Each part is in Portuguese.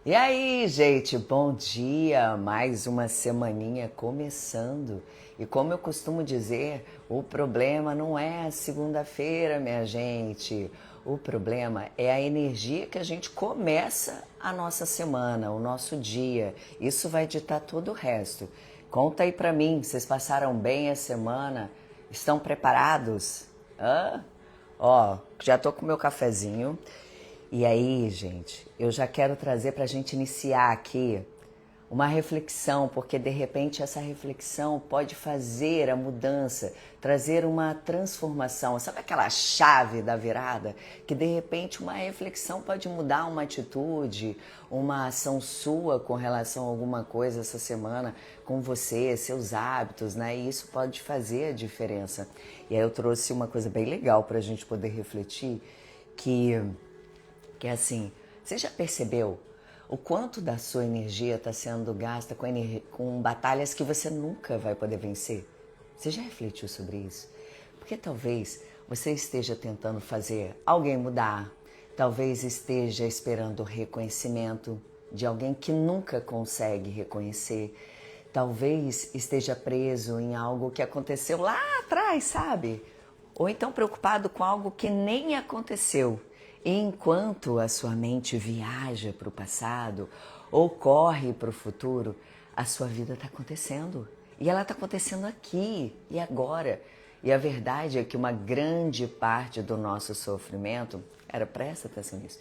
E aí, gente, bom dia! Mais uma semaninha começando. E como eu costumo dizer, o problema não é a segunda-feira, minha gente. O problema é a energia que a gente começa a nossa semana, o nosso dia. Isso vai ditar todo o resto. Conta aí pra mim, vocês passaram bem a semana? Estão preparados? Hã? Ó, já tô com meu cafezinho. E aí, gente, eu já quero trazer para a gente iniciar aqui uma reflexão, porque de repente essa reflexão pode fazer a mudança, trazer uma transformação. Sabe aquela chave da virada? Que de repente uma reflexão pode mudar uma atitude, uma ação sua com relação a alguma coisa essa semana com você, seus hábitos, né? E isso pode fazer a diferença. E aí eu trouxe uma coisa bem legal para a gente poder refletir, que é assim, você já percebeu o quanto da sua energia está sendo gasta com batalhas que você nunca vai poder vencer? Você já refletiu sobre isso? Porque talvez você esteja tentando fazer alguém mudar, talvez esteja esperando o reconhecimento de alguém que nunca consegue reconhecer, talvez esteja preso em algo que aconteceu lá atrás, sabe? Ou então preocupado com algo que nem aconteceu. E enquanto a sua mente viaja para o passado ou corre para o futuro, a sua vida está acontecendo. E ela está acontecendo aqui e agora. E a verdade é que uma grande parte do nosso sofrimento, presta atenção nisso,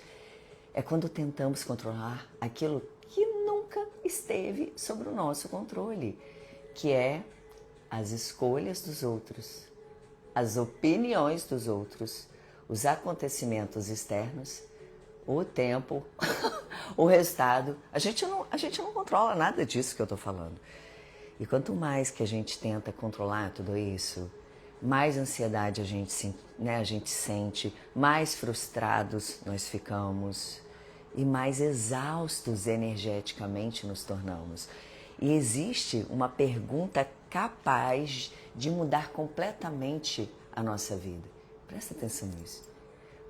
é quando tentamos controlar aquilo que nunca esteve sob o nosso controle, que é as escolhas dos outros, as opiniões dos outros, os acontecimentos externos, o tempo, o resultado. A gente não controla nada disso que eu estou falando. E quanto mais que a gente tenta controlar tudo isso, mais ansiedade a gente sente, mais frustrados nós ficamos e mais exaustos energeticamente nos tornamos. E existe uma pergunta capaz de mudar completamente a nossa vida. Presta atenção nisso.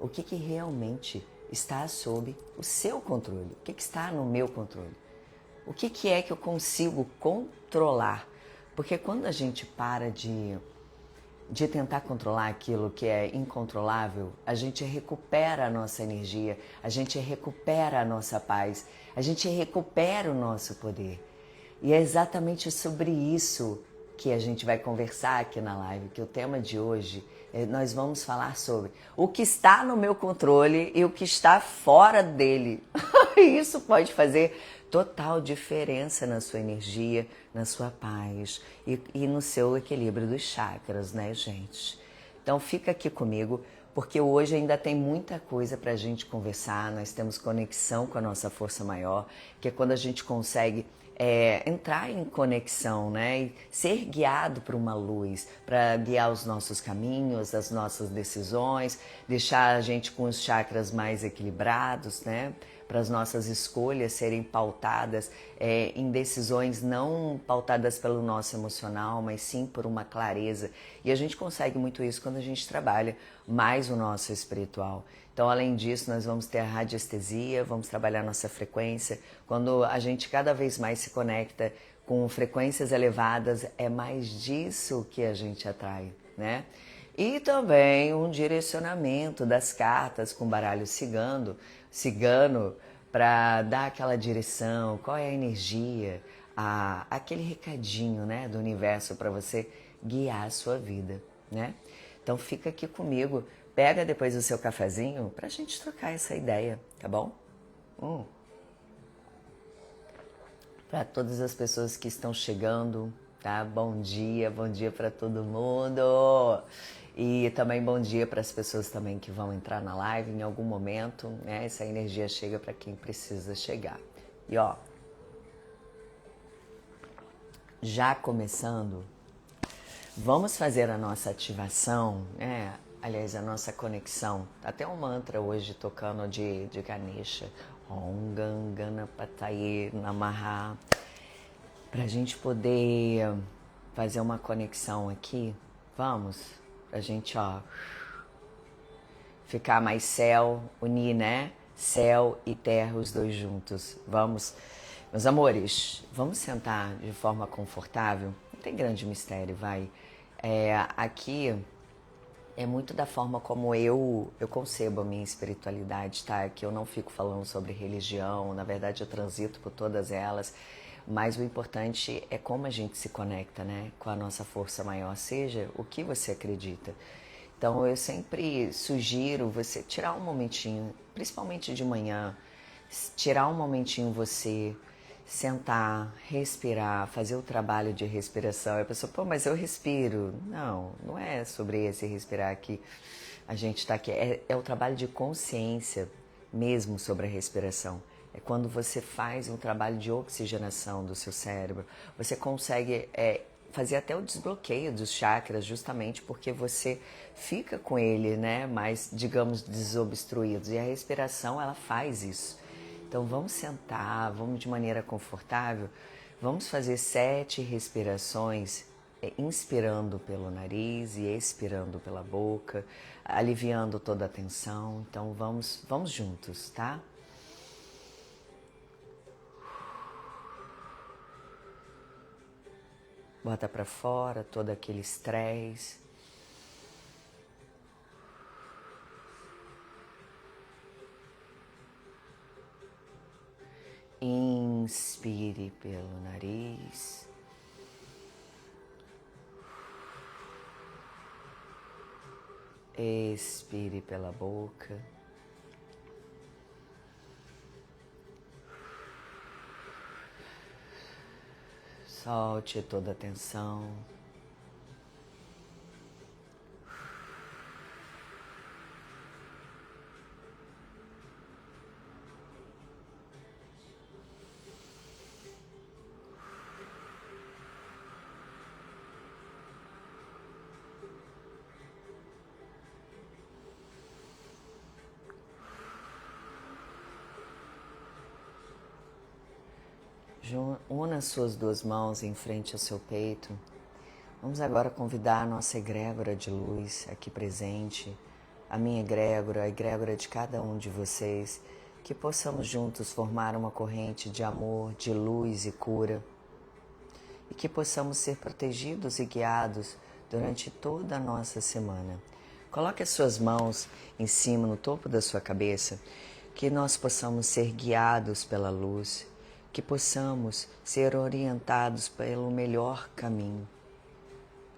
O que realmente está sob o seu controle? O que está no meu controle? O que é que eu consigo controlar? Porque quando a gente para de tentar controlar aquilo que é incontrolável, a gente recupera a nossa energia, a gente recupera a nossa paz, a gente recupera o nosso poder. E é exatamente sobre isso que a gente vai conversar aqui na live, que o tema de hoje nós vamos falar sobre o que está no meu controle e o que está fora dele. Isso pode fazer total diferença na sua energia, na sua paz e no seu equilíbrio dos chakras, né, gente? Então fica aqui comigo, porque hoje ainda tem muita coisa para a gente conversar. Nós temos conexão com a nossa força maior, que é quando a gente consegue entrar em conexão, né? E ser guiado por uma luz, para guiar os nossos caminhos, as nossas decisões, deixar a gente com os chakras mais equilibrados, né? Para as nossas escolhas serem pautadas em decisões não pautadas pelo nosso emocional, mas sim por uma clareza. E a gente consegue muito isso quando a gente trabalha mais o nosso espiritual. Então, além disso, nós vamos ter a radiestesia, vamos trabalhar nossa frequência. Quando a gente cada vez mais se conecta com frequências elevadas, é mais disso que a gente atrai, né? E também um direcionamento das cartas com baralho cigano, para dar aquela direção, qual é a energia, aquele recadinho, né, do universo para você guiar a sua vida, né? Então fica aqui comigo, pega depois o seu cafezinho para a gente trocar essa ideia, tá bom? Para todas as pessoas que estão chegando, tá? Bom dia para todo mundo. E também bom dia para as pessoas também que vão entrar na live em algum momento, né? Essa energia chega para quem precisa chegar. E ó, já começando, vamos fazer a nossa ativação, né? Aliás, a nossa conexão. Tá até um mantra hoje tocando de Ganesha. Om Ganganapataye Namaha. Pra gente poder fazer uma conexão aqui, vamos? Pra gente, ó, ficar mais céu, unir, né? céu e terra, os dois juntos. Vamos, meus amores, vamos sentar de forma confortável. Não tem grande mistério, vai. Aqui é muito da forma como eu concebo a minha espiritualidade, tá? Que eu não fico falando sobre religião, na verdade eu transito por todas elas, mas o importante é como a gente se conecta, né? Com a nossa força maior, seja o que você acredita. Então eu sempre sugiro você tirar um momentinho, principalmente de manhã, tirar um momentinho você, sentar, respirar, fazer o trabalho de respiração. E a pessoa, pô, mas eu respiro. Não, não é sobre esse respirar que a gente está aqui. É o trabalho de consciência mesmo sobre a respiração. É quando você faz um trabalho de oxigenação do seu cérebro. Você consegue fazer até o desbloqueio dos chakras, justamente porque você fica com ele, né, mais, digamos, desobstruídos. E a respiração, ela faz isso. Então vamos sentar, vamos de maneira confortável, vamos fazer 7 respirações, inspirando pelo nariz e expirando pela boca, aliviando toda a tensão. Então vamos juntos, tá? Bota para fora todo aquele estresse. Inspire pelo nariz. Expire pela boca. Solte toda a tensão. Una suas duas mãos em frente ao seu peito. Vamos agora convidar a nossa egrégora de luz aqui presente, a minha egrégora, a egrégora de cada um de vocês, que possamos juntos formar uma corrente de amor, de luz e cura, e que possamos ser protegidos e guiados durante toda a nossa semana. Coloque as suas mãos em cima, no topo da sua cabeça, que nós possamos ser guiados pela luz, que possamos ser orientados pelo melhor caminho,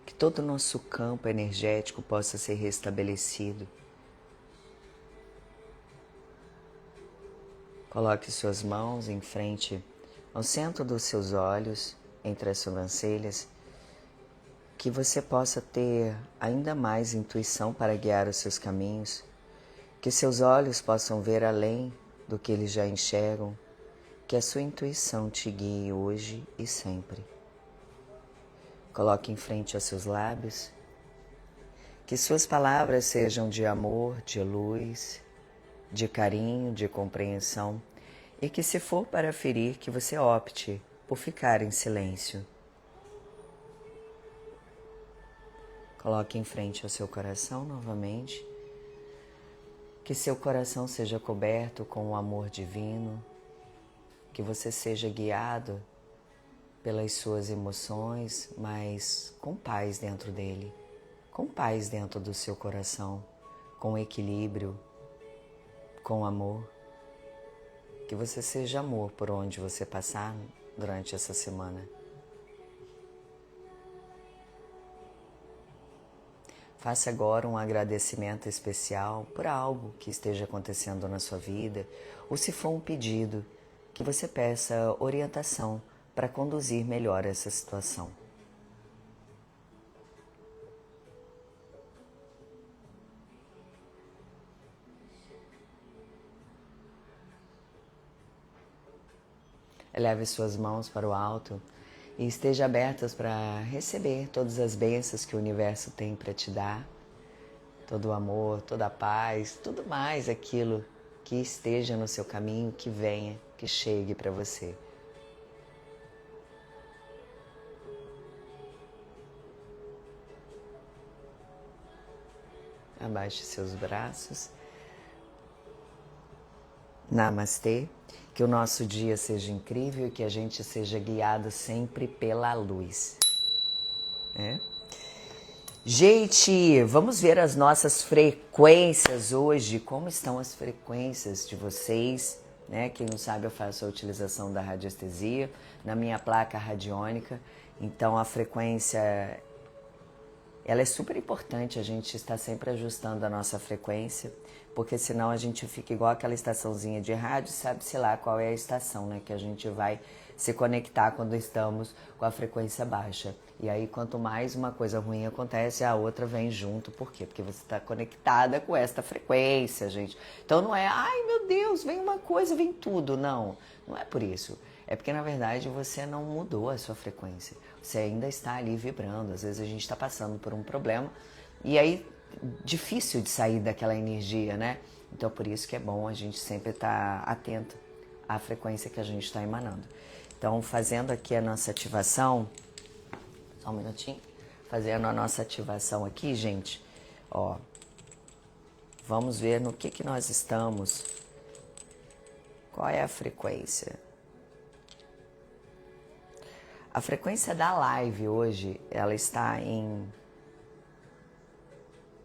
que todo o nosso campo energético possa ser restabelecido. Coloque suas mãos em frente ao centro dos seus olhos, entre as sobrancelhas, que você possa ter ainda mais intuição para guiar os seus caminhos, que seus olhos possam ver além do que eles já enxergam, que a sua intuição te guie hoje e sempre. Coloque em frente aos seus lábios, que suas palavras sejam de amor, de luz, de carinho, de compreensão, e que se for para ferir, que você opte por ficar em silêncio. Coloque em frente ao seu coração novamente, que seu coração seja coberto com o amor divino, que você seja guiado pelas suas emoções, mas com paz dentro dele, com paz dentro do seu coração, com equilíbrio, com amor. Que você seja amor por onde você passar durante essa semana. Faça agora um agradecimento especial por algo que esteja acontecendo na sua vida, ou se for um pedido, que você peça orientação para conduzir melhor essa situação. Eleve suas mãos para o alto e esteja abertas para receber todas as bênçãos que o universo tem para te dar, todo o amor, toda a paz, tudo mais aquilo que esteja no seu caminho, que venha, que chegue para você. Abaixe seus braços. Namastê. Que o nosso dia seja incrível e que a gente seja guiado sempre pela luz. Gente, vamos ver as nossas frequências hoje. Como estão as frequências de vocês? Né? Quem não sabe, eu faço a utilização da radiestesia na minha placa radiônica. Então, a frequência, ela é super importante. A gente está sempre ajustando a nossa frequência, porque senão a gente fica igual aquela estaçãozinha de rádio, sabe-se lá qual é a estação, né? Que a gente vai se conectar quando estamos com a frequência baixa. E aí, quanto mais uma coisa ruim acontece, a outra vem junto. Por quê? Porque você está conectada com esta frequência, gente. Então não é, ai meu Deus, vem uma coisa, vem tudo. Não, não é por isso. É porque, na verdade, você não mudou a sua frequência. Você ainda está ali vibrando. Às vezes a gente está passando por um problema e aí difícil de sair daquela energia, né? Então, por isso que é bom a gente sempre estar atento à frequência que a gente está emanando. Então, fazendo aqui a nossa ativação, só um minutinho, fazendo a nossa ativação aqui, gente, ó, vamos ver no que nós estamos, qual é a frequência. A frequência da live hoje, ela está em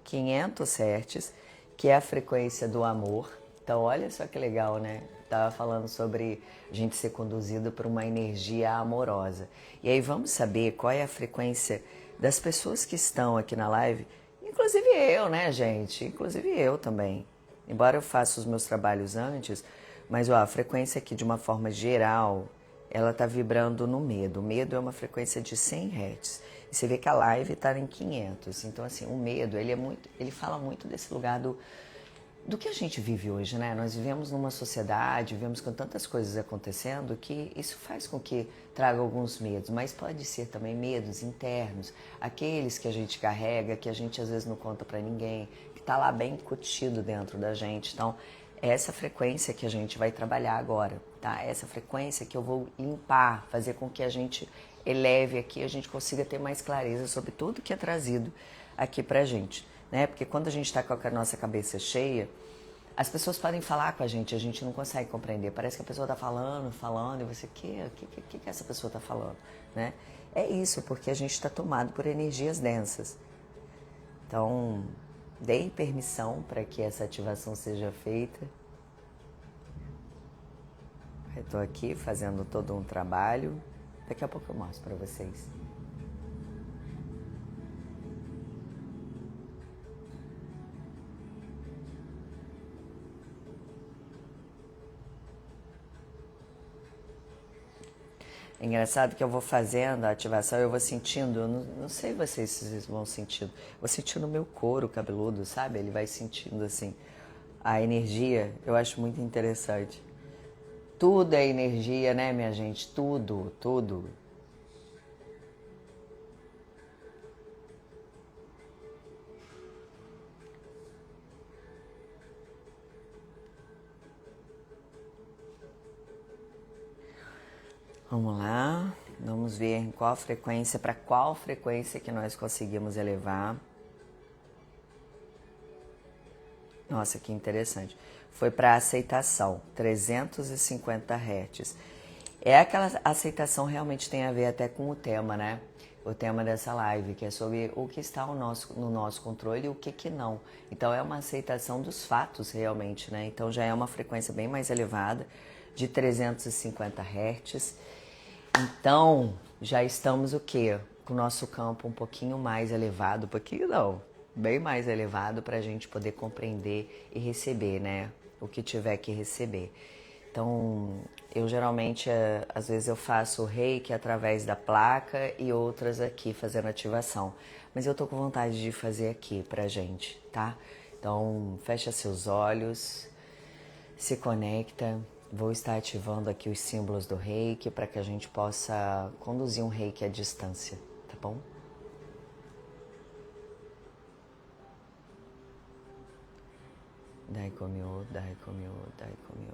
500 Hz, que é a frequência do amor. Então, olha só que legal, né? Estava falando sobre a gente ser conduzido por uma energia amorosa. E aí vamos saber qual é a frequência das pessoas que estão aqui na live, inclusive eu, né, gente? Inclusive eu também. Embora eu faça os meus trabalhos antes, mas ó, a frequência aqui de uma forma geral, ela está vibrando no medo. O medo é uma frequência de 100 Hz. E você vê que a live está em 500. Então, assim, o medo, ele fala muito desse lugar do que a gente vive hoje, né? Nós vivemos numa sociedade, vivemos com tantas coisas acontecendo que isso faz com que traga alguns medos, mas pode ser também medos internos, aqueles que a gente carrega, que a gente às vezes não conta para ninguém, que está lá bem curtido dentro da gente. Então, é essa frequência que a gente vai trabalhar agora, tá? Essa frequência que eu vou limpar, fazer com que a gente eleve aqui, a gente consiga ter mais clareza sobre tudo que é trazido aqui pra gente, né? Porque quando a gente está com a nossa cabeça cheia, as pessoas podem falar com a gente não consegue compreender. Parece que a pessoa está falando, e você, o que essa pessoa está falando, né? É isso, porque a gente está tomado por energias densas. Então, dei permissão para que essa ativação seja feita. Eu estou aqui fazendo todo um trabalho. Daqui a pouco eu mostro para vocês. É engraçado que eu vou fazendo a ativação, eu vou sentindo, eu não sei vocês se vocês vão sentindo, vou sentindo o meu couro cabeludo, sabe? Ele vai sentindo assim, a energia, eu acho muito interessante. Tudo é energia, né, minha gente? Tudo, tudo. Vamos lá, vamos ver em qual frequência, para qual frequência que nós conseguimos elevar. Nossa, que interessante. Foi para aceitação, 350 Hz. É aquela aceitação realmente tem a ver até com o tema, né? O tema dessa live, que é sobre o que está no nosso controle e o que não. Então é uma aceitação dos fatos realmente, né? Então já é uma frequência bem mais elevada, de 350 Hz. Então já estamos o quê? Com o nosso campo um pouquinho mais elevado, um pouquinho não, bem mais elevado para a gente poder compreender e receber, né? O que tiver que receber. Então, eu geralmente, às vezes eu faço o reiki através da placa e outras aqui fazendo ativação. Mas eu tô com vontade de fazer aqui pra gente, tá? Então, fecha seus olhos, se conecta. Vou estar ativando aqui os símbolos do reiki para que a gente possa conduzir um reiki à distância, tá bom? Daikomyo, Daikomyo, Daikomyo.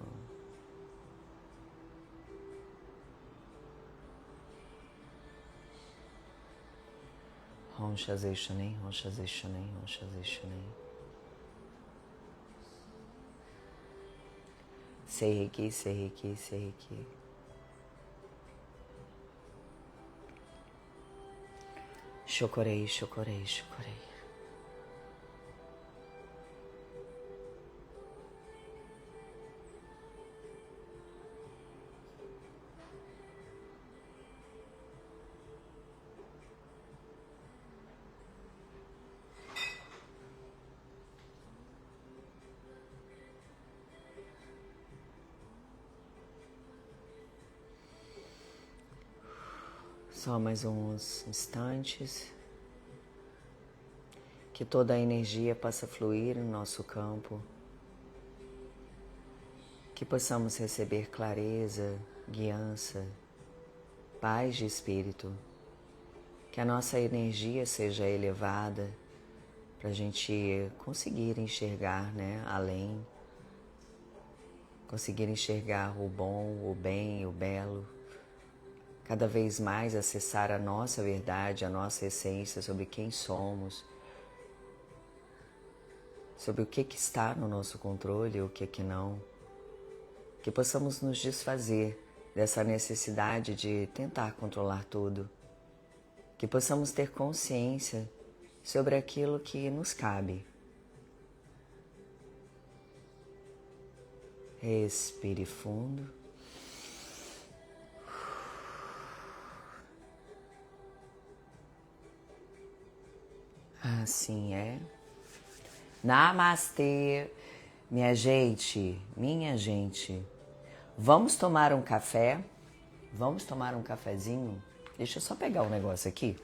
Honsha Zeishonen, Honsha Zeishonen, Honsha Zeishonen. Seiki, Seiki, Seiki. Chocorei, chocorei, chocorei. Só mais uns instantes. Que toda a energia possa fluir no nosso campo. Que possamos receber clareza, guiança, paz de espírito. Que a nossa energia seja elevada para a gente conseguir enxergar, além. Conseguir enxergar o bom, o bem, o belo. Cada vez mais acessar a nossa verdade, a nossa essência sobre quem somos, sobre o que está no nosso controle e o que não. Que possamos nos desfazer dessa necessidade de tentar controlar tudo. Que possamos ter consciência sobre aquilo que nos cabe. Respire fundo. Assim é. Namastê, minha gente. Vamos tomar um café? Vamos tomar um cafezinho? Deixa eu só pegar um negócio aqui.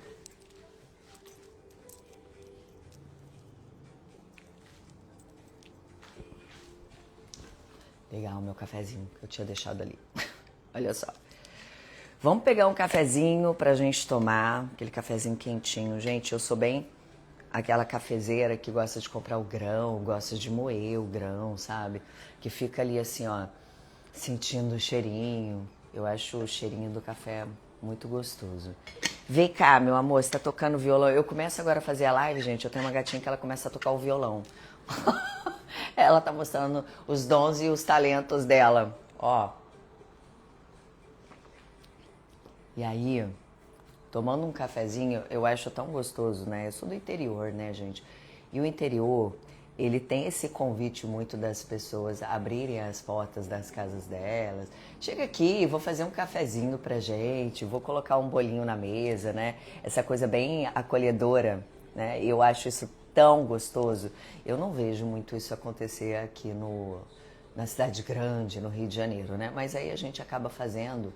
Pegar o meu cafezinho que eu tinha deixado ali. Olha só. Vamos pegar um cafezinho pra gente tomar, aquele cafezinho quentinho. Gente, eu sou bem aquela cafezeira que gosta de comprar o grão, gosta de moer o grão, sabe? Que fica ali assim, ó, sentindo o cheirinho. Eu acho o cheirinho do café muito gostoso. Vem cá, meu amor, você tá tocando violão. Eu começo agora a fazer a live, gente. Eu tenho uma gatinha que ela começa a tocar o violão. Ela tá mostrando os dons e os talentos dela, ó. E aí, tomando um cafezinho, eu acho tão gostoso, né? Eu sou do interior, né, gente? E o interior, ele tem esse convite muito das pessoas a abrirem as portas das casas delas. Chega aqui, vou fazer um cafezinho pra gente, vou colocar um bolinho na mesa, né? Essa coisa bem acolhedora, né? Eu acho isso tão gostoso. Eu não vejo muito isso acontecer aqui na cidade grande, no Rio de Janeiro, né? Mas aí a gente acaba fazendo...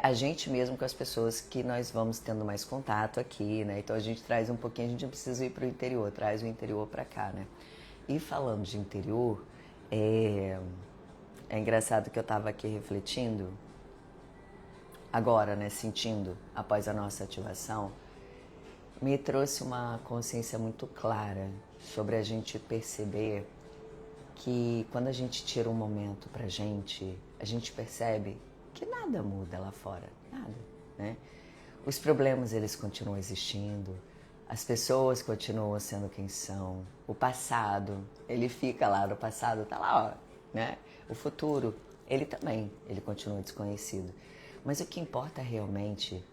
a gente mesmo com as pessoas que nós vamos tendo mais contato aqui, né? Então a gente traz um pouquinho, a gente não precisa ir para o interior, traz o interior para cá, né? E falando de interior, é engraçado que eu estava aqui refletindo, agora, né? Sentindo, após a nossa ativação, me trouxe uma consciência muito clara sobre a gente perceber que quando a gente tira um momento pra gente, a gente percebe que nada muda lá fora, nada, né? Os problemas, eles continuam existindo, as pessoas continuam sendo quem são, o passado, ele fica lá, no passado tá lá, ó, né? O futuro, ele continua desconhecido. Mas o que importa realmente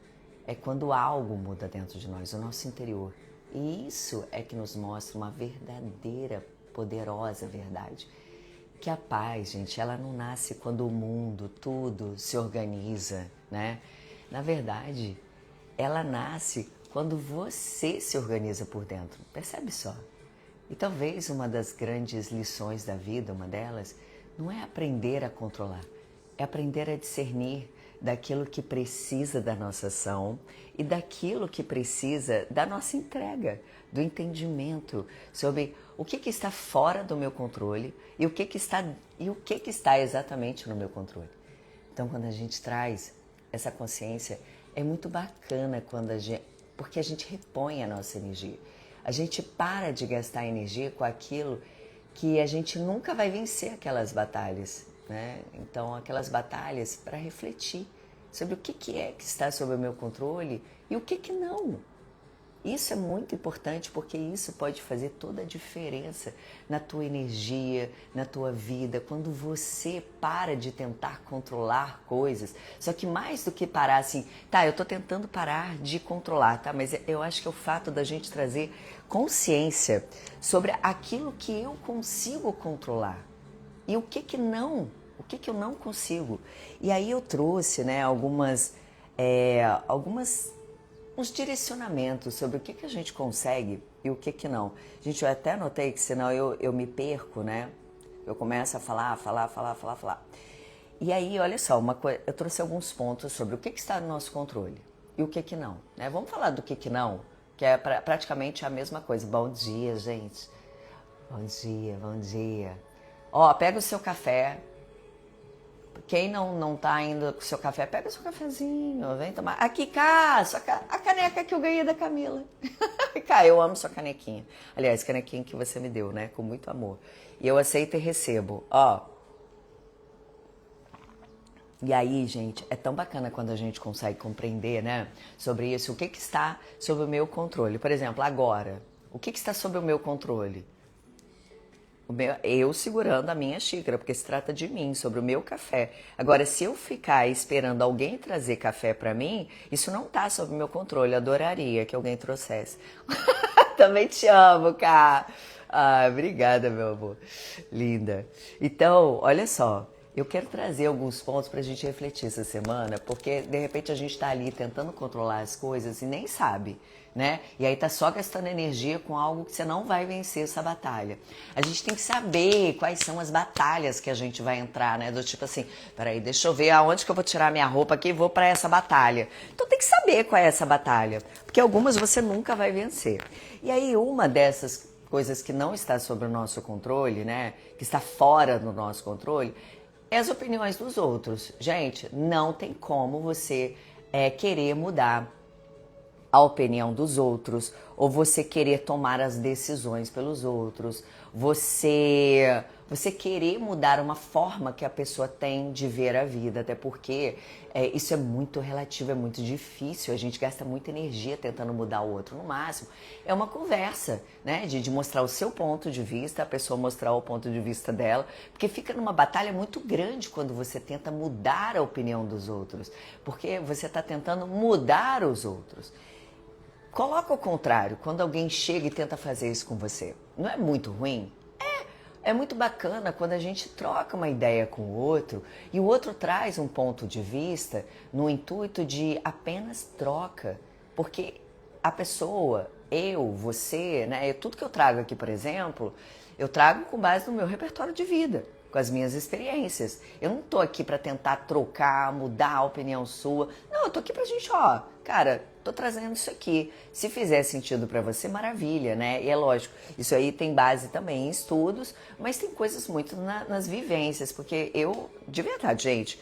é quando algo muda dentro de nós, o nosso interior. E isso é que nos mostra uma verdadeira, poderosa verdade. Que a paz, gente, ela não nasce quando o mundo, tudo se organiza, né? Na verdade, ela nasce quando você se organiza por dentro. Percebe só? E talvez uma das grandes lições da vida, uma delas, não é aprender a controlar, é aprender a discernir daquilo que precisa da nossa ação e daquilo que precisa da nossa entrega, do entendimento sobre o que está fora do meu controle e o que está exatamente no meu controle. Então, quando a gente traz essa consciência, é muito bacana porque a gente repõe a nossa energia. A gente para de gastar energia com aquilo que a gente nunca vai vencer aquelas batalhas, né? Então, aquelas batalhas para refletir sobre o que é que está sob o meu controle e o que não. Isso é muito importante porque isso pode fazer toda a diferença na tua energia, na tua vida, quando você para de tentar controlar coisas. Só que mais do que parar assim, tá, eu tô tentando parar de controlar, tá? Mas eu acho que é o fato da gente trazer consciência sobre aquilo que eu consigo controlar e o que não, o que eu não consigo. E aí eu trouxe, né, algumas uns direcionamentos sobre o que a gente consegue e o que não. Gente, eu até notei que senão eu me perco, né? Eu começo a falar. E aí, olha só, eu trouxe alguns pontos sobre o que está no nosso controle e o que não, né? Vamos falar do que não, que é praticamente a mesma coisa. Bom dia, gente. Bom dia, bom dia. Ó, pega o seu café. Quem não tá indo com o seu café, pega o seu cafezinho, vem tomar. Aqui, cá, a caneca que eu ganhei da Camila. Cá, eu amo sua canequinha. Aliás, canequinha que você me deu, né? Com muito amor. E eu aceito e recebo. Ó. E aí, gente, é tão bacana quando a gente consegue compreender, né? Sobre isso, o que está sob o meu controle. Por exemplo, agora, o que está sob o meu controle? Eu segurando a minha xícara, porque se trata de mim, sobre o meu café. Agora, se eu ficar esperando alguém trazer café pra mim, isso não tá sob o meu controle. Eu adoraria que alguém trouxesse. Também te amo, Cá. Ah, obrigada, meu amor. Linda. Então, olha só. Eu quero trazer alguns pontos pra gente refletir essa semana, porque de repente a gente tá ali tentando controlar as coisas e nem sabe, né? E aí tá só gastando energia com algo que você não vai vencer essa batalha. A gente tem que saber quais são as batalhas que a gente vai entrar, né? Do tipo assim, peraí, deixa eu ver aonde que eu vou tirar minha roupa aqui e vou pra essa batalha. Então tem que saber qual é essa batalha, porque algumas você nunca vai vencer. E aí uma dessas coisas que não está sob o nosso controle, né? Que está fora do nosso controle, é as opiniões dos outros. Gente, não tem como você querer mudar a opinião dos outros, ou você querer tomar as decisões pelos outros, você querer mudar uma forma que a pessoa tem de ver a vida, até porque isso é muito relativo, é muito difícil, a gente gasta muita energia tentando mudar o outro. No máximo, é uma conversa, né, de mostrar o seu ponto de vista, a pessoa mostrar o ponto de vista dela, porque fica numa batalha muito grande quando você tenta mudar a opinião dos outros, porque você está tentando mudar os outros. Coloca o contrário, quando alguém chega e tenta fazer isso com você. Não é muito ruim? É muito bacana quando a gente troca uma ideia com o outro e o outro traz um ponto de vista no intuito de apenas troca. Porque a pessoa, você, né? Tudo que eu trago aqui, por exemplo, eu trago com base no meu repertório de vida, com as minhas experiências. Eu não tô aqui para tentar trocar, mudar a opinião sua. Não, eu tô aqui pra gente, ó, cara, tô trazendo isso aqui. Se fizer sentido para você, maravilha, né? E é lógico, isso aí tem base também em estudos, mas tem coisas muito nas vivências, porque de verdade, gente,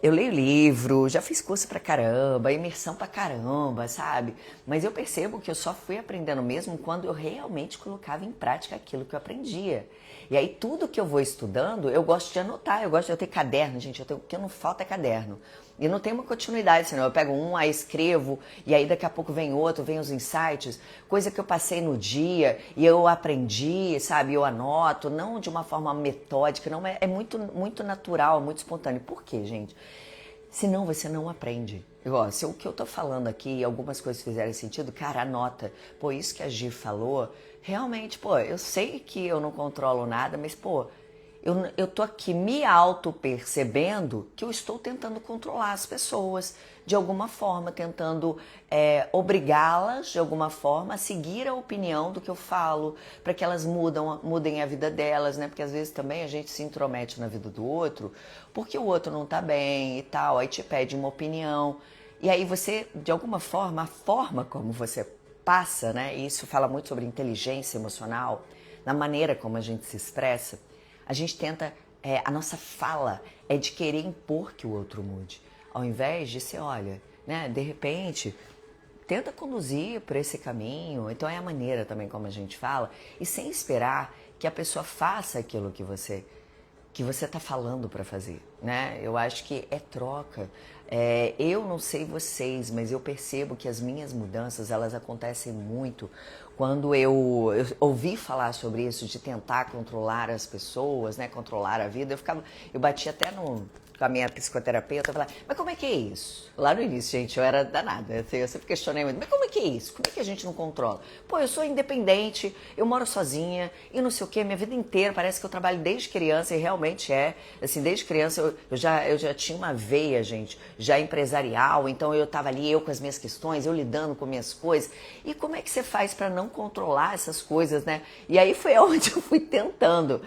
eu leio livro, já fiz curso pra caramba, imersão pra caramba, sabe? Mas eu percebo que eu só fui aprendendo mesmo quando eu realmente colocava em prática aquilo que eu aprendia. E aí tudo que eu vou estudando, eu gosto de anotar, eu tenho caderno, gente, o que não falta é caderno. E não tem uma continuidade, senão eu pego um, aí escrevo, e aí daqui a pouco vem outro, vem os insights, coisa que eu passei no dia, e eu aprendi, sabe, eu anoto, não de uma forma metódica, não, é muito, muito natural, muito espontâneo. Por quê, gente? Senão você não aprende. Se o que eu tô falando aqui, algumas coisas fizerem sentido, cara, anota. Pô, isso que a Gi falou, realmente, pô, eu sei que eu não controlo nada, mas, pô, eu tô aqui me auto-percebendo que eu estou tentando controlar as pessoas de alguma forma, tentando obrigá-las de alguma forma a seguir a opinião do que eu falo, para que elas mudem a vida delas, né? Porque às vezes também a gente se intromete na vida do outro, porque o outro não tá bem e tal, aí te pede uma opinião. E aí você, de alguma forma, a forma como você passa, né? E isso fala muito sobre inteligência emocional, na maneira como a gente se expressa. A gente tenta, a nossa fala é de querer impor que o outro mude. Ao invés de ser, olha, né, de repente, tenta conduzir por esse caminho. Então é a maneira também como a gente fala. E sem esperar que a pessoa faça aquilo que você está falando para fazer. né? Eu acho que é troca. Eu não sei vocês, mas eu percebo que as minhas mudanças, elas acontecem muito quando eu ouvi falar sobre isso, de tentar controlar as pessoas, né? Controlar a vida. Eu bati até com a minha psicoterapeuta, falar, mas como é que é isso? Lá no início, gente, eu era danada, assim, eu sempre questionei muito, mas como é que é isso? Como é que a gente não controla? Pô, eu sou independente, eu moro sozinha, e não sei o quê, minha vida inteira, parece que eu trabalho desde criança, e realmente assim, desde criança eu já tinha uma veia, gente, já empresarial, então eu tava ali, eu com as minhas questões, eu lidando com minhas coisas, e como é que você faz para não controlar essas coisas, né? E aí foi onde eu fui tentando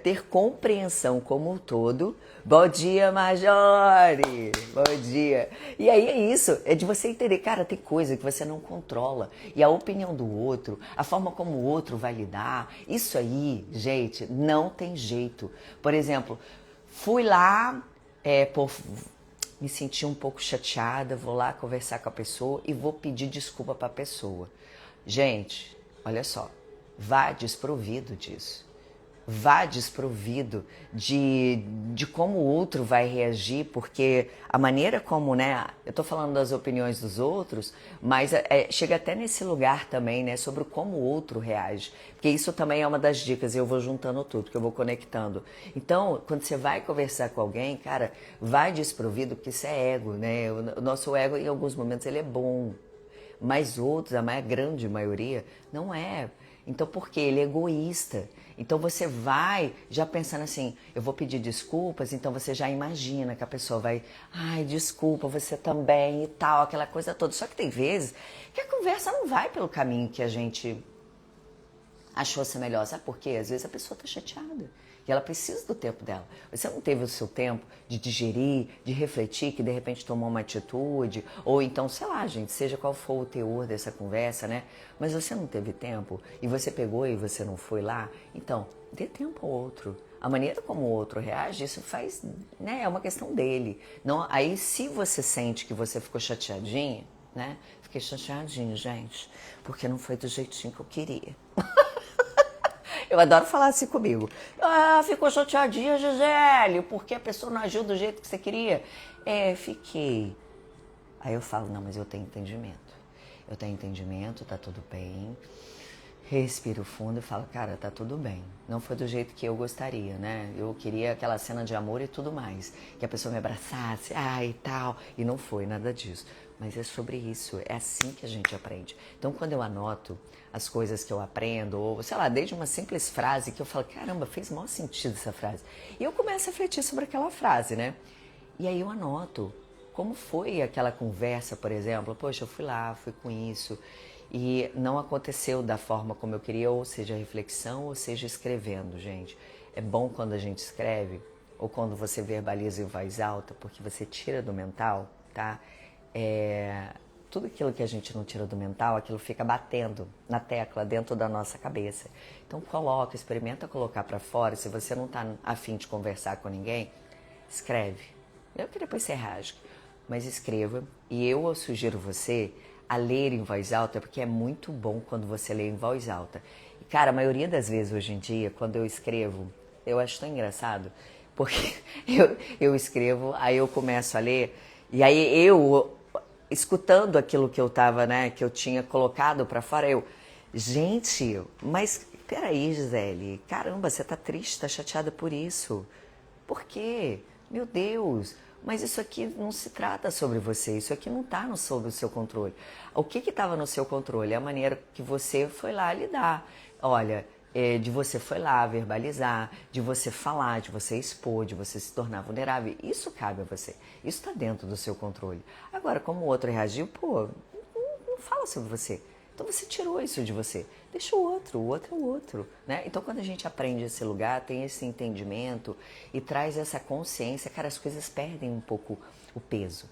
ter compreensão como um todo. Bom dia, Majore! Bom dia! E aí é isso, é de você entender, cara, tem coisa que você não controla. E a opinião do outro, a forma como o outro vai lidar, isso aí, gente, não tem jeito. Por exemplo, fui lá, me senti um pouco chateada, vou lá conversar com a pessoa e vou pedir desculpa para a pessoa. Gente, olha só, vá desprovido disso. Vá desprovido de como o outro vai reagir, porque a maneira como, né, eu tô falando das opiniões dos outros, mas chega até nesse lugar também, né, sobre como o outro reage, porque isso também é uma das dicas, e eu vou juntando tudo, que eu vou conectando. Então, quando você vai conversar com alguém, cara, vai desprovido, porque isso é ego, né, o nosso ego, em alguns momentos, ele é bom, mas outros, a grande maioria, não é. Então, por quê? Ele é egoísta. Então, você vai já pensando assim, eu vou pedir desculpas, então você já imagina que a pessoa vai, ai, desculpa, você também e tal, aquela coisa toda. Só que tem vezes que a conversa não vai pelo caminho que a gente achou ser melhor. Sabe por quê? Às vezes a pessoa está chateada e ela precisa do tempo dela. Você não teve o seu tempo de digerir, de refletir, que de repente tomou uma atitude, ou então, sei lá, gente, seja qual for o teor dessa conversa, né? Mas você não teve tempo e você pegou e você não foi lá. Então, dê tempo ao outro. A maneira como o outro reage, isso faz, né? É uma questão dele. Não, aí, se você sente que você ficou chateadinha, né? Fiquei chateadinho, gente, porque não foi do jeitinho que eu queria. Eu adoro falar assim comigo. Ah, ficou chateadinha, Gisele, porque a pessoa não agiu do jeito que você queria. Fiquei. Aí eu falo, não, mas eu tenho entendimento. Eu tenho entendimento, tá tudo bem. Respiro fundo e falo, cara, tá tudo bem. Não foi do jeito que eu gostaria, né? Eu queria aquela cena de amor e tudo mais. Que a pessoa me abraçasse, e tal. E não foi nada disso. Mas é sobre isso, é assim que a gente aprende. Então, quando eu anoto as coisas que eu aprendo, ou sei lá, desde uma simples frase que eu falo, caramba, fez maior sentido essa frase. E eu começo a refletir sobre aquela frase, né? E aí eu anoto como foi aquela conversa, por exemplo. Poxa, eu fui lá, fui com isso e não aconteceu da forma como eu queria, ou seja, reflexão, ou seja, escrevendo, gente. É bom quando a gente escreve, ou quando você verbaliza em voz alta, porque você tira do mental, tá? Tudo aquilo que a gente não tira do mental, aquilo fica batendo na tecla dentro da nossa cabeça. Então coloca, experimenta colocar para fora. Se você não está a fim de conversar com ninguém, escreve. Eu que depois você rasga, mas escreva. E eu sugiro você a ler em voz alta, porque é muito bom quando você lê em voz alta. E, cara, a maioria das vezes hoje em dia, quando eu escrevo, eu acho tão engraçado, porque eu escrevo, aí eu começo a ler, e aí escutando aquilo que eu tava, né, que eu tinha colocado para fora, gente, mas peraí, Gisele, caramba, você tá triste, tá chateada por isso? Por quê? Meu Deus, mas isso aqui não se trata sobre você, isso aqui não está sob o seu controle. O que estava no seu controle? É a maneira que você foi lá lidar. Olha, de você foi lá verbalizar, de você falar, de você expor, de você se tornar vulnerável. Isso cabe a você, isso está dentro do seu controle. Agora, como o outro reagiu, não fala sobre você. Então você tirou isso de você, deixa o outro é o outro, né? Então quando a gente aprende esse lugar, tem esse entendimento e traz essa consciência, cara, as coisas perdem um pouco o peso.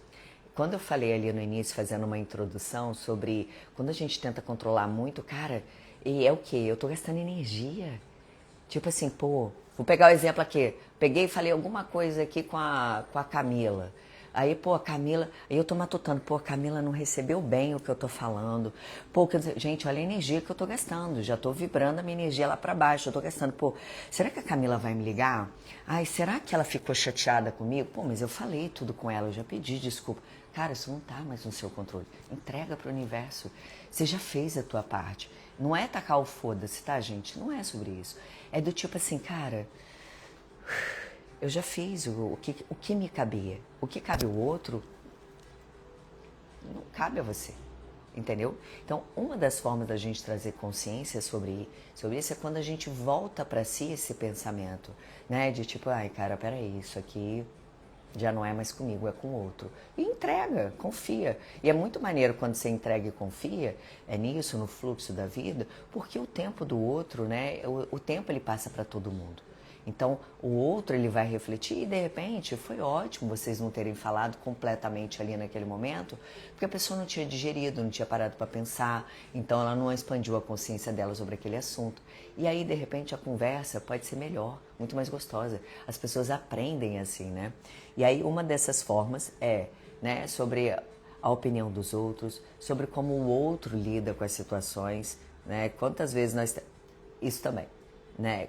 Quando eu falei ali no início, fazendo uma introdução sobre quando a gente tenta controlar muito, cara, e é o quê? Eu tô gastando energia. Tipo assim, vou pegar o exemplo aqui. Peguei e falei alguma coisa aqui com a Camila. Aí, pô, a Camila, aí eu tô matutando, pô, a Camila não recebeu bem o que eu tô falando. Pô, gente, olha a energia que eu tô gastando, já tô vibrando a minha energia lá pra baixo, eu tô gastando. Pô, será que a Camila vai me ligar? Ai, será que ela ficou chateada comigo? Pô, mas eu falei tudo com ela, eu já pedi desculpa. Cara, isso não tá mais no seu controle. Entrega pro universo. Você já fez a tua parte. Não é tacar o foda-se, tá, gente? Não é sobre isso. É do tipo assim, cara, eu já fiz o que me cabia. O que cabe ao outro, não cabe a você. Entendeu? Então, uma das formas da gente trazer consciência sobre isso é quando a gente volta para si esse pensamento, né? De tipo, ai, cara, peraí, isso aqui já não é mais comigo, é com o outro. E entrega, confia. E é muito maneiro quando você entrega e confia, é nisso, no fluxo da vida, porque o tempo do outro, né? O tempo ele passa para todo mundo. Então, o outro ele vai refletir e de repente foi ótimo vocês não terem falado completamente ali naquele momento, porque a pessoa não tinha digerido, não tinha parado para pensar, então ela não expandiu a consciência dela sobre aquele assunto. E aí, de repente, a conversa pode ser melhor, muito mais gostosa. As pessoas aprendem assim, né? E aí, uma dessas formas é, né, sobre a opinião dos outros, sobre como o outro lida com as situações, né? Quantas vezes nós... Isso também. Né?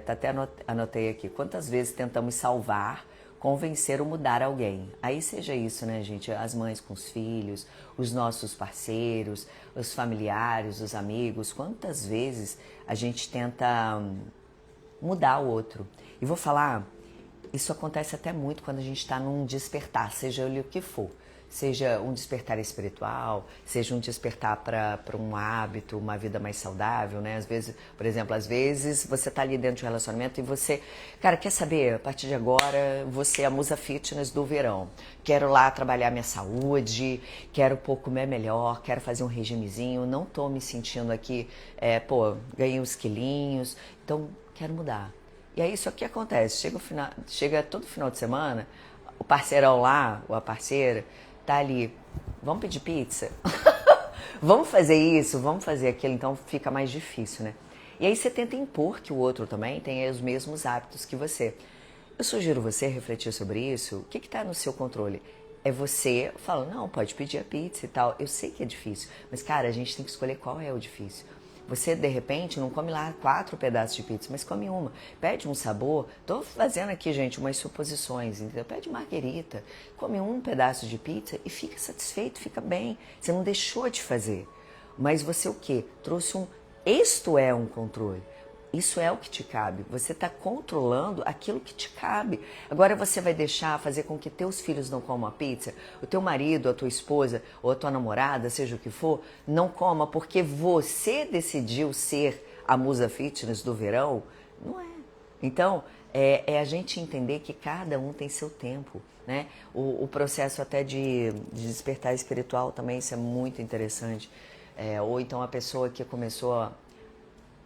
Até anotei aqui, quantas vezes tentamos salvar, convencer ou mudar alguém. Aí seja isso, né, gente? As mães com os filhos, os nossos parceiros, os familiares, os amigos. Quantas vezes a gente tenta mudar o outro? E vou falar, isso acontece até muito quando a gente está num despertar, seja ele o que for. Seja um despertar espiritual, seja um despertar para um hábito, uma vida mais saudável, né? Às vezes, por exemplo, às vezes você tá ali dentro de um relacionamento e você, cara, quer saber? A partir de agora, você é a musa fitness do verão. Quero lá trabalhar minha saúde, quero comer melhor, quero fazer um regimezinho, não tô me sentindo aqui, ganhei uns quilinhos, então quero mudar. E aí isso aqui acontece, chega todo final de semana, o parceirão lá, ou a parceira, tá ali, vamos pedir pizza? Vamos fazer isso, vamos fazer aquilo, então fica mais difícil, né? E aí você tenta impor que o outro também tenha os mesmos hábitos que você. Eu sugiro você refletir sobre isso. O que está no seu controle? É você falando, não, pode pedir a pizza e tal. Eu sei que é difícil, mas cara, a gente tem que escolher qual é o difícil. Você, de repente, não come lá 4 pedaços de pizza, mas come uma. Pede um sabor. Tô fazendo aqui, gente, umas suposições, entendeu? Pede marguerita, come um pedaço de pizza e fica satisfeito, fica bem. Você não deixou de fazer. Mas você o quê? Trouxe um... Isto é um controle. Isso é o que te cabe. Você está controlando aquilo que te cabe. Agora você vai deixar fazer com que teus filhos não comam a pizza, o teu marido, a tua esposa ou a tua namorada, seja o que for, não coma porque você decidiu ser a musa fitness do verão? Não é. Então, é a gente entender que cada um tem seu tempo, né? O processo até de despertar espiritual também, isso é muito interessante. Ou então a pessoa que começou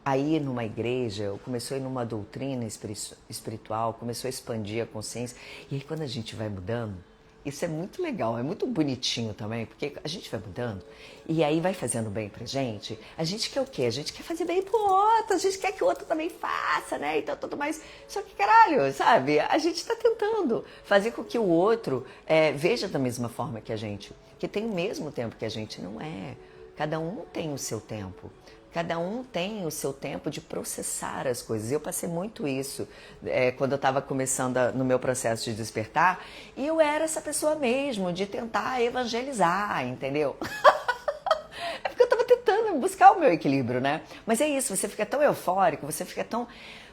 a ir numa igreja, ou começou a ir numa doutrina espiritual, começou a expandir a consciência. E aí quando a gente vai mudando, isso é muito legal, é muito bonitinho também, porque a gente vai mudando e aí vai fazendo bem pra gente. A gente quer o quê? A gente quer fazer bem pro outro, a gente quer que o outro também faça, né? Então tudo mais. Só que caralho, sabe? A gente tá tentando fazer com que o outro veja da mesma forma que a gente, que tem o mesmo tempo que a gente, não é. Cada um tem o seu tempo. Cada um tem o seu tempo de processar as coisas. Eu passei muito isso quando eu estava começando no meu processo de despertar. E eu era essa pessoa mesmo, de tentar evangelizar, entendeu? É porque eu estava tentando buscar o meu equilíbrio, né? Mas é isso, você fica tão eufórico, você fica tão...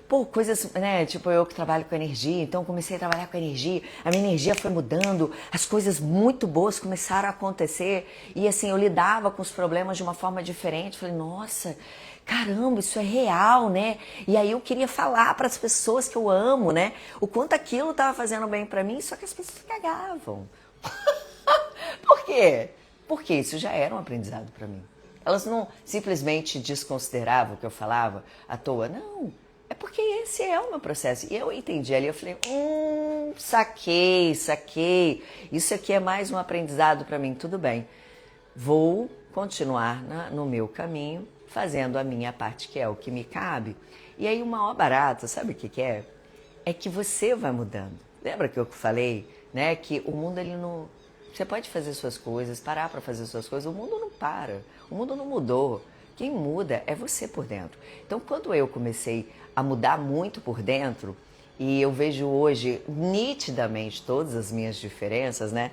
Pô, coisas, né, tipo eu que trabalho com energia, então comecei a trabalhar com energia, a minha energia foi mudando, as coisas muito boas começaram a acontecer e assim, eu lidava com os problemas de uma forma diferente, falei, nossa, caramba, isso é real, né? E aí eu queria falar para as pessoas que eu amo, né, o quanto aquilo estava fazendo bem para mim, só que as pessoas cagavam. Por quê? Porque isso já era um aprendizado para mim. Elas não simplesmente desconsideravam o que eu falava à toa, não. É porque esse é o meu processo. E eu entendi ali, eu falei, saquei. Isso aqui é mais um aprendizado para mim, tudo bem. Vou continuar no meu caminho, fazendo a minha parte, que é o que me cabe. E aí o maior barato, sabe o que é? É que você vai mudando. Lembra que eu falei, né? Que o mundo, ele não... Você pode fazer suas coisas, parar para fazer suas coisas, o mundo não para, o mundo não mudou. Quem muda é você por dentro. Então, quando eu comecei a mudar muito por dentro, e eu vejo hoje nitidamente todas as minhas diferenças, né?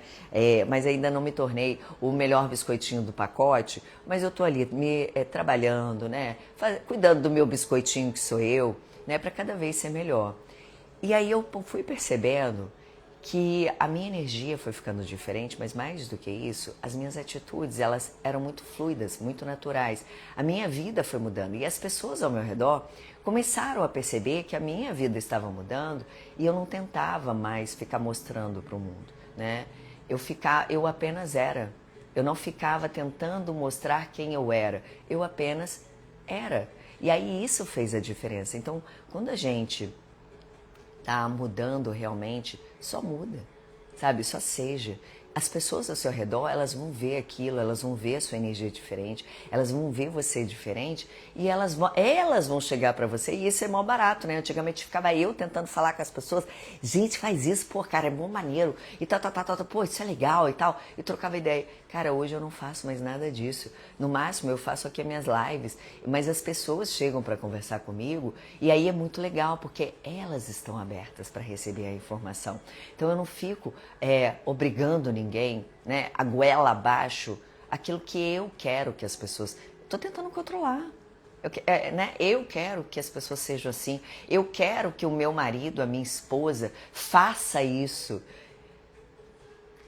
Mas ainda não me tornei o melhor biscoitinho do pacote, mas eu tô ali trabalhando, né? Cuidando do meu biscoitinho que sou eu, né? Para cada vez ser melhor. E aí eu fui percebendo que a minha energia foi ficando diferente, mas mais do que isso, as minhas atitudes, elas eram muito fluidas, muito naturais. A minha vida foi mudando e as pessoas ao meu redor começaram a perceber que a minha vida estava mudando e eu não tentava mais ficar mostrando para o mundo, né? Eu apenas era. Eu não ficava tentando mostrar quem eu era. Eu apenas era. E aí isso fez a diferença. Então, quando a gente tá mudando realmente, só muda, sabe? Só seja. As pessoas ao seu redor, elas vão ver aquilo, elas vão ver a sua energia diferente, elas vão ver você diferente e elas vão chegar pra você e isso é mó barato, né? Antigamente ficava eu tentando falar com as pessoas, gente, faz isso, pô, cara, é bom maneiro e tal, pô, isso é legal e tal, e trocava ideia. Cara, hoje eu não faço mais nada disso. No máximo eu faço aqui as minhas lives, mas as pessoas chegam pra conversar comigo e aí é muito legal porque elas estão abertas pra receber a informação. Então eu não fico obrigando ninguém, né, a goela abaixo aquilo que eu quero que as pessoas... Tô tentando controlar. Eu quero que as pessoas sejam assim. Eu quero que o meu marido, a minha esposa, faça isso.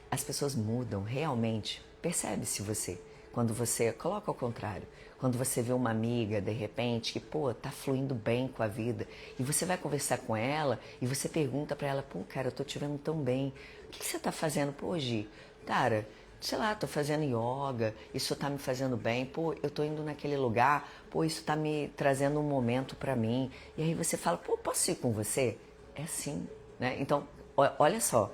As pessoas mudam realmente. Percebe-se você. Quando você coloca ao contrário. Quando você vê uma amiga, de repente, que, pô, tá fluindo bem com a vida. E você vai conversar com ela e você pergunta pra ela, pô, cara, eu tô te vendo tão bem. O que você tá fazendo? Pô, Gi, cara, sei lá, tô fazendo yoga, isso tá me fazendo bem. Pô, eu tô indo naquele lugar, pô, isso tá me trazendo um momento pra mim. E aí você fala, pô, posso ir com você? É assim, né? Então, olha só,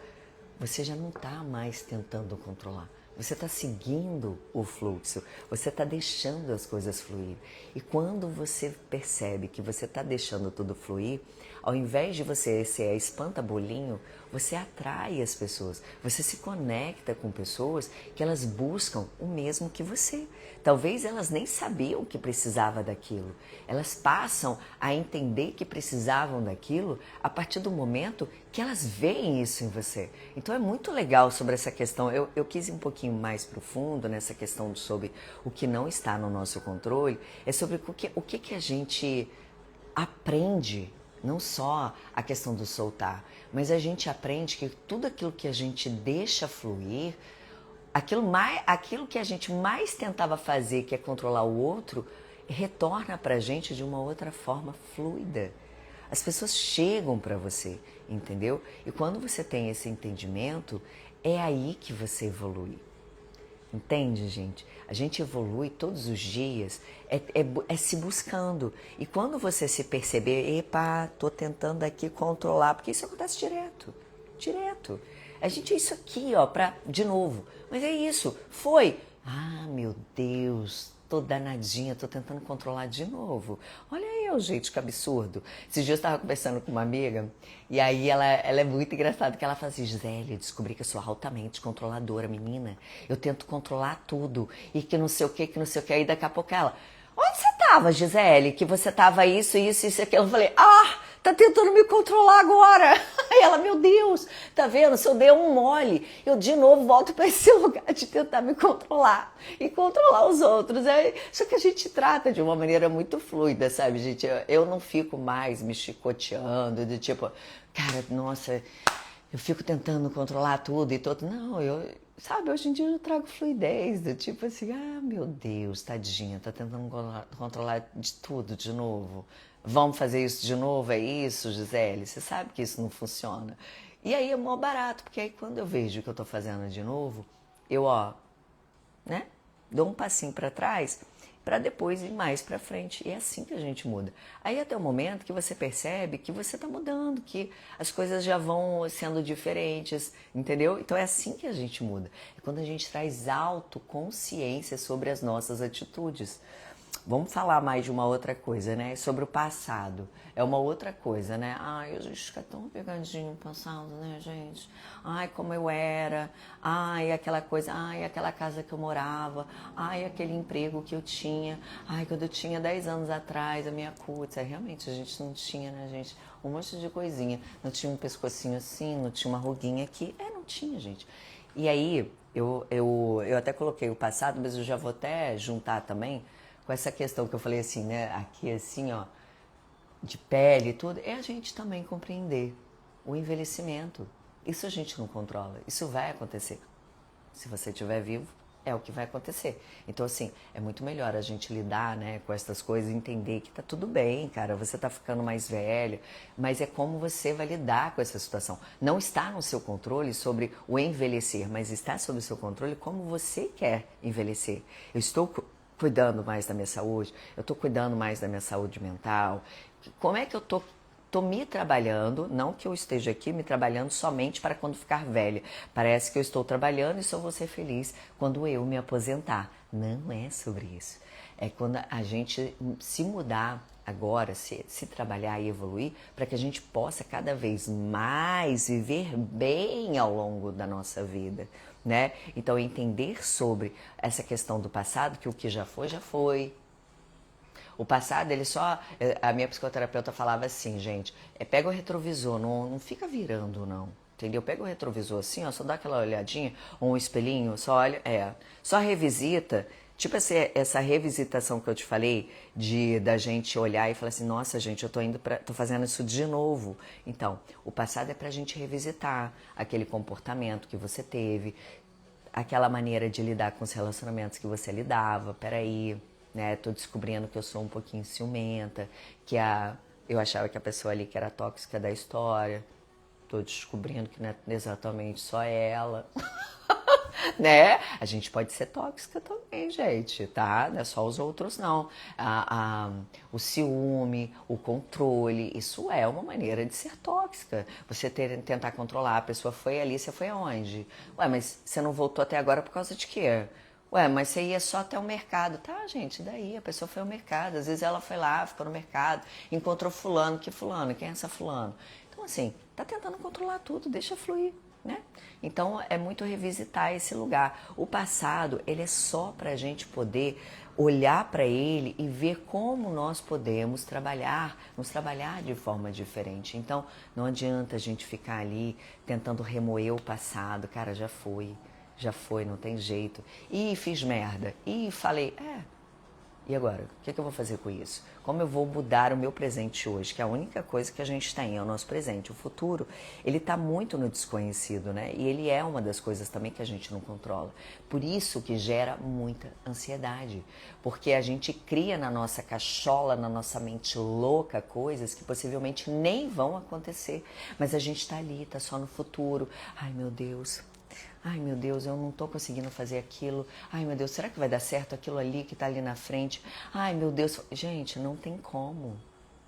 você já não tá mais tentando controlar. Você está seguindo o fluxo, você está deixando as coisas fluir. E quando você percebe que você está deixando tudo fluir, ao invés de você ser a espanta-bolinho, você atrai as pessoas. Você se conecta com pessoas que elas buscam o mesmo que você. Talvez elas nem sabiam que precisava daquilo. Elas passam a entender que precisavam daquilo a partir do momento que elas veem isso em você. Então é muito legal sobre essa questão. Eu quis ir um pouquinho mais profundo nessa questão sobre o que não está no nosso controle. É sobre o que a gente aprende, não só a questão do soltar, mas a gente aprende que tudo aquilo que a gente deixa fluir, aquilo que a gente mais tentava fazer, que é controlar o outro, retorna pra gente de uma outra forma fluida. As pessoas chegam pra você, entendeu? E quando você tem esse entendimento, é aí que você evolui. Entende, gente? A gente evolui todos os dias, é se buscando. E quando você se perceber, epa, tô tentando aqui controlar, porque isso acontece direto. A gente é isso aqui, ó, de novo. Mas é isso, foi. Ah, meu Deus, tô danadinha, tô tentando controlar de novo. Olha aí, gente, que absurdo. Esses dias eu estava conversando com uma amiga, e aí ela é muito engraçada, que ela fala assim, Gisele, eu descobri que eu sou altamente controladora, menina. Eu tento controlar tudo, e que não sei o que, aí daqui a pouco ela... Onde você tava, Gisele? Que você tava isso, aquilo. Eu falei, tá tentando me controlar agora. Aí ela, meu Deus, tá vendo? Se eu der um mole, eu de novo volto para esse lugar de tentar me controlar e controlar os outros. Só que a gente trata de uma maneira muito fluida, sabe, gente? Eu não fico mais me chicoteando, de tipo, cara, nossa, eu fico tentando controlar tudo e todo. Não, sabe, hoje em dia eu trago fluidez, do tipo assim, meu Deus, tadinha, tá tentando controlar de tudo de novo. Vamos fazer isso de novo, é isso, Gisele? Você sabe que isso não funciona. E aí é mó barato, porque aí quando eu vejo que eu tô fazendo de novo, eu, né, dou um passinho para trás, para depois ir mais para frente. E é assim que a gente muda. Aí até o momento que você percebe que você está mudando, que as coisas já vão sendo diferentes, entendeu? Então é assim que a gente muda. É quando a gente traz autoconsciência sobre as nossas atitudes. Vamos falar mais de uma outra coisa, né? Sobre o passado. É uma outra coisa, né? Ai, a gente fica tão pegadinho no passado, né, gente? Ai, como eu era. Ai, aquela coisa. Ai, aquela casa que eu morava. Ai, aquele emprego que eu tinha. Ai, quando eu tinha 10 anos atrás, a minha cutis. Realmente, a gente não tinha, né, gente? Um monte de coisinha. Não tinha um pescocinho assim, não tinha uma ruguinha aqui. Não tinha, gente. E aí, eu até coloquei o passado, mas eu já vou até juntar também com essa questão que eu falei assim, né? Aqui assim, ó, de pele e tudo, é a gente também compreender o envelhecimento. Isso a gente não controla, isso vai acontecer. Se você estiver vivo, é o que vai acontecer. Então, assim, é muito melhor a gente lidar, né, com essas coisas e entender que tá tudo bem, cara, você tá ficando mais velho, mas é como você vai lidar com essa situação. Não está no seu controle sobre o envelhecer, mas está sob o seu controle como você quer envelhecer. Eu estou cuidando mais da minha saúde, eu estou cuidando mais da minha saúde mental. Como é que eu tô me trabalhando, não que eu esteja aqui me trabalhando somente para quando ficar velha. Parece que eu estou trabalhando e só vou ser feliz quando eu me aposentar. Não é sobre isso. É quando a gente se mudar agora, se trabalhar e evoluir, para que a gente possa cada vez mais viver bem ao longo da nossa vida, né? Então, entender sobre essa questão do passado, que o que já foi, já foi. O passado, ele só... A minha psicoterapeuta falava assim, gente, pega o retrovisor, não fica virando, não. Entendeu? Pega o retrovisor assim, ó, só dá aquela olhadinha, ou um espelhinho, só olha, só revisita, tipo essa revisitação que eu te falei, da gente olhar e falar assim, nossa, gente, eu tô fazendo isso de novo. Então, o passado é pra gente revisitar aquele comportamento que você teve, aquela maneira de lidar com os relacionamentos que você lidava, peraí, né, tô descobrindo que eu sou um pouquinho ciumenta, eu achava que a pessoa ali que era tóxica da história, tô descobrindo que não é exatamente só ela, né? A gente pode ser tóxica também, gente, tá? Não é só os outros, não. O ciúme, o controle, isso é uma maneira de ser tóxica. Você tentar controlar, a pessoa foi ali, você foi aonde? Ué, mas você não voltou até agora por causa de quê? Ué, mas você ia só até o mercado. Tá, gente, daí a pessoa foi ao mercado. Às vezes ela foi lá, ficou no mercado, encontrou fulano. Que fulano? Quem é essa fulano? Então, assim, tá tentando controlar tudo, deixa fluir, né? Então, é muito revisitar esse lugar. O passado, ele é só pra gente poder olhar para ele e ver como nós podemos nos trabalhar de forma diferente. Então, não adianta a gente ficar ali tentando remoer o passado. Cara, já foi, não tem jeito. Ih, fiz merda. Ih, falei, e agora? O que eu vou fazer com isso? Como eu vou mudar o meu presente hoje? Que é a única coisa que a gente tem é o nosso presente. O futuro, ele está muito no desconhecido, né? E ele é uma das coisas também que a gente não controla. Por isso que gera muita ansiedade. Porque a gente cria na nossa cachola, na nossa mente louca, coisas que possivelmente nem vão acontecer. Mas a gente está ali, está só no futuro. Ai, meu Deus, eu não tô conseguindo fazer aquilo. Ai, meu Deus, será que vai dar certo aquilo ali que tá ali na frente? Ai, meu Deus. Gente, não tem como.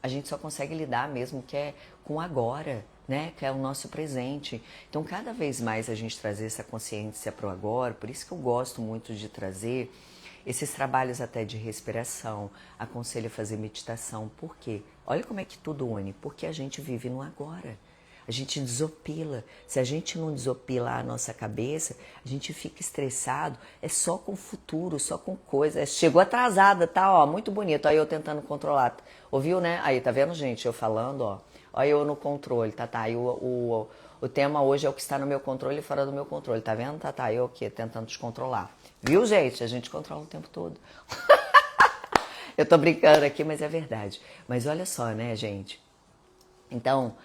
A gente só consegue lidar mesmo que é com agora, né? Que é o nosso presente. Então, cada vez mais a gente trazer essa consciência pro agora, por isso que eu gosto muito de trazer esses trabalhos até de respiração, aconselho a fazer meditação. Por quê? Olha como é que tudo une. Porque a gente vive no agora. A gente desopila. Se a gente não desopilar a nossa cabeça, a gente fica estressado. É só com o futuro, só com coisa. Chegou atrasada, tá? Ó, muito bonito. Aí eu tentando controlar. Ouviu, né? Aí, tá vendo, gente? Eu falando, ó. Olha eu no controle, tá? Aí o tema hoje é o que está no meu controle e fora do meu controle. Tá vendo, tá? Eu o quê? Tentando descontrolar. Viu, gente? A gente controla o tempo todo. Eu tô brincando aqui, mas é verdade. Mas olha só, né, gente? Então,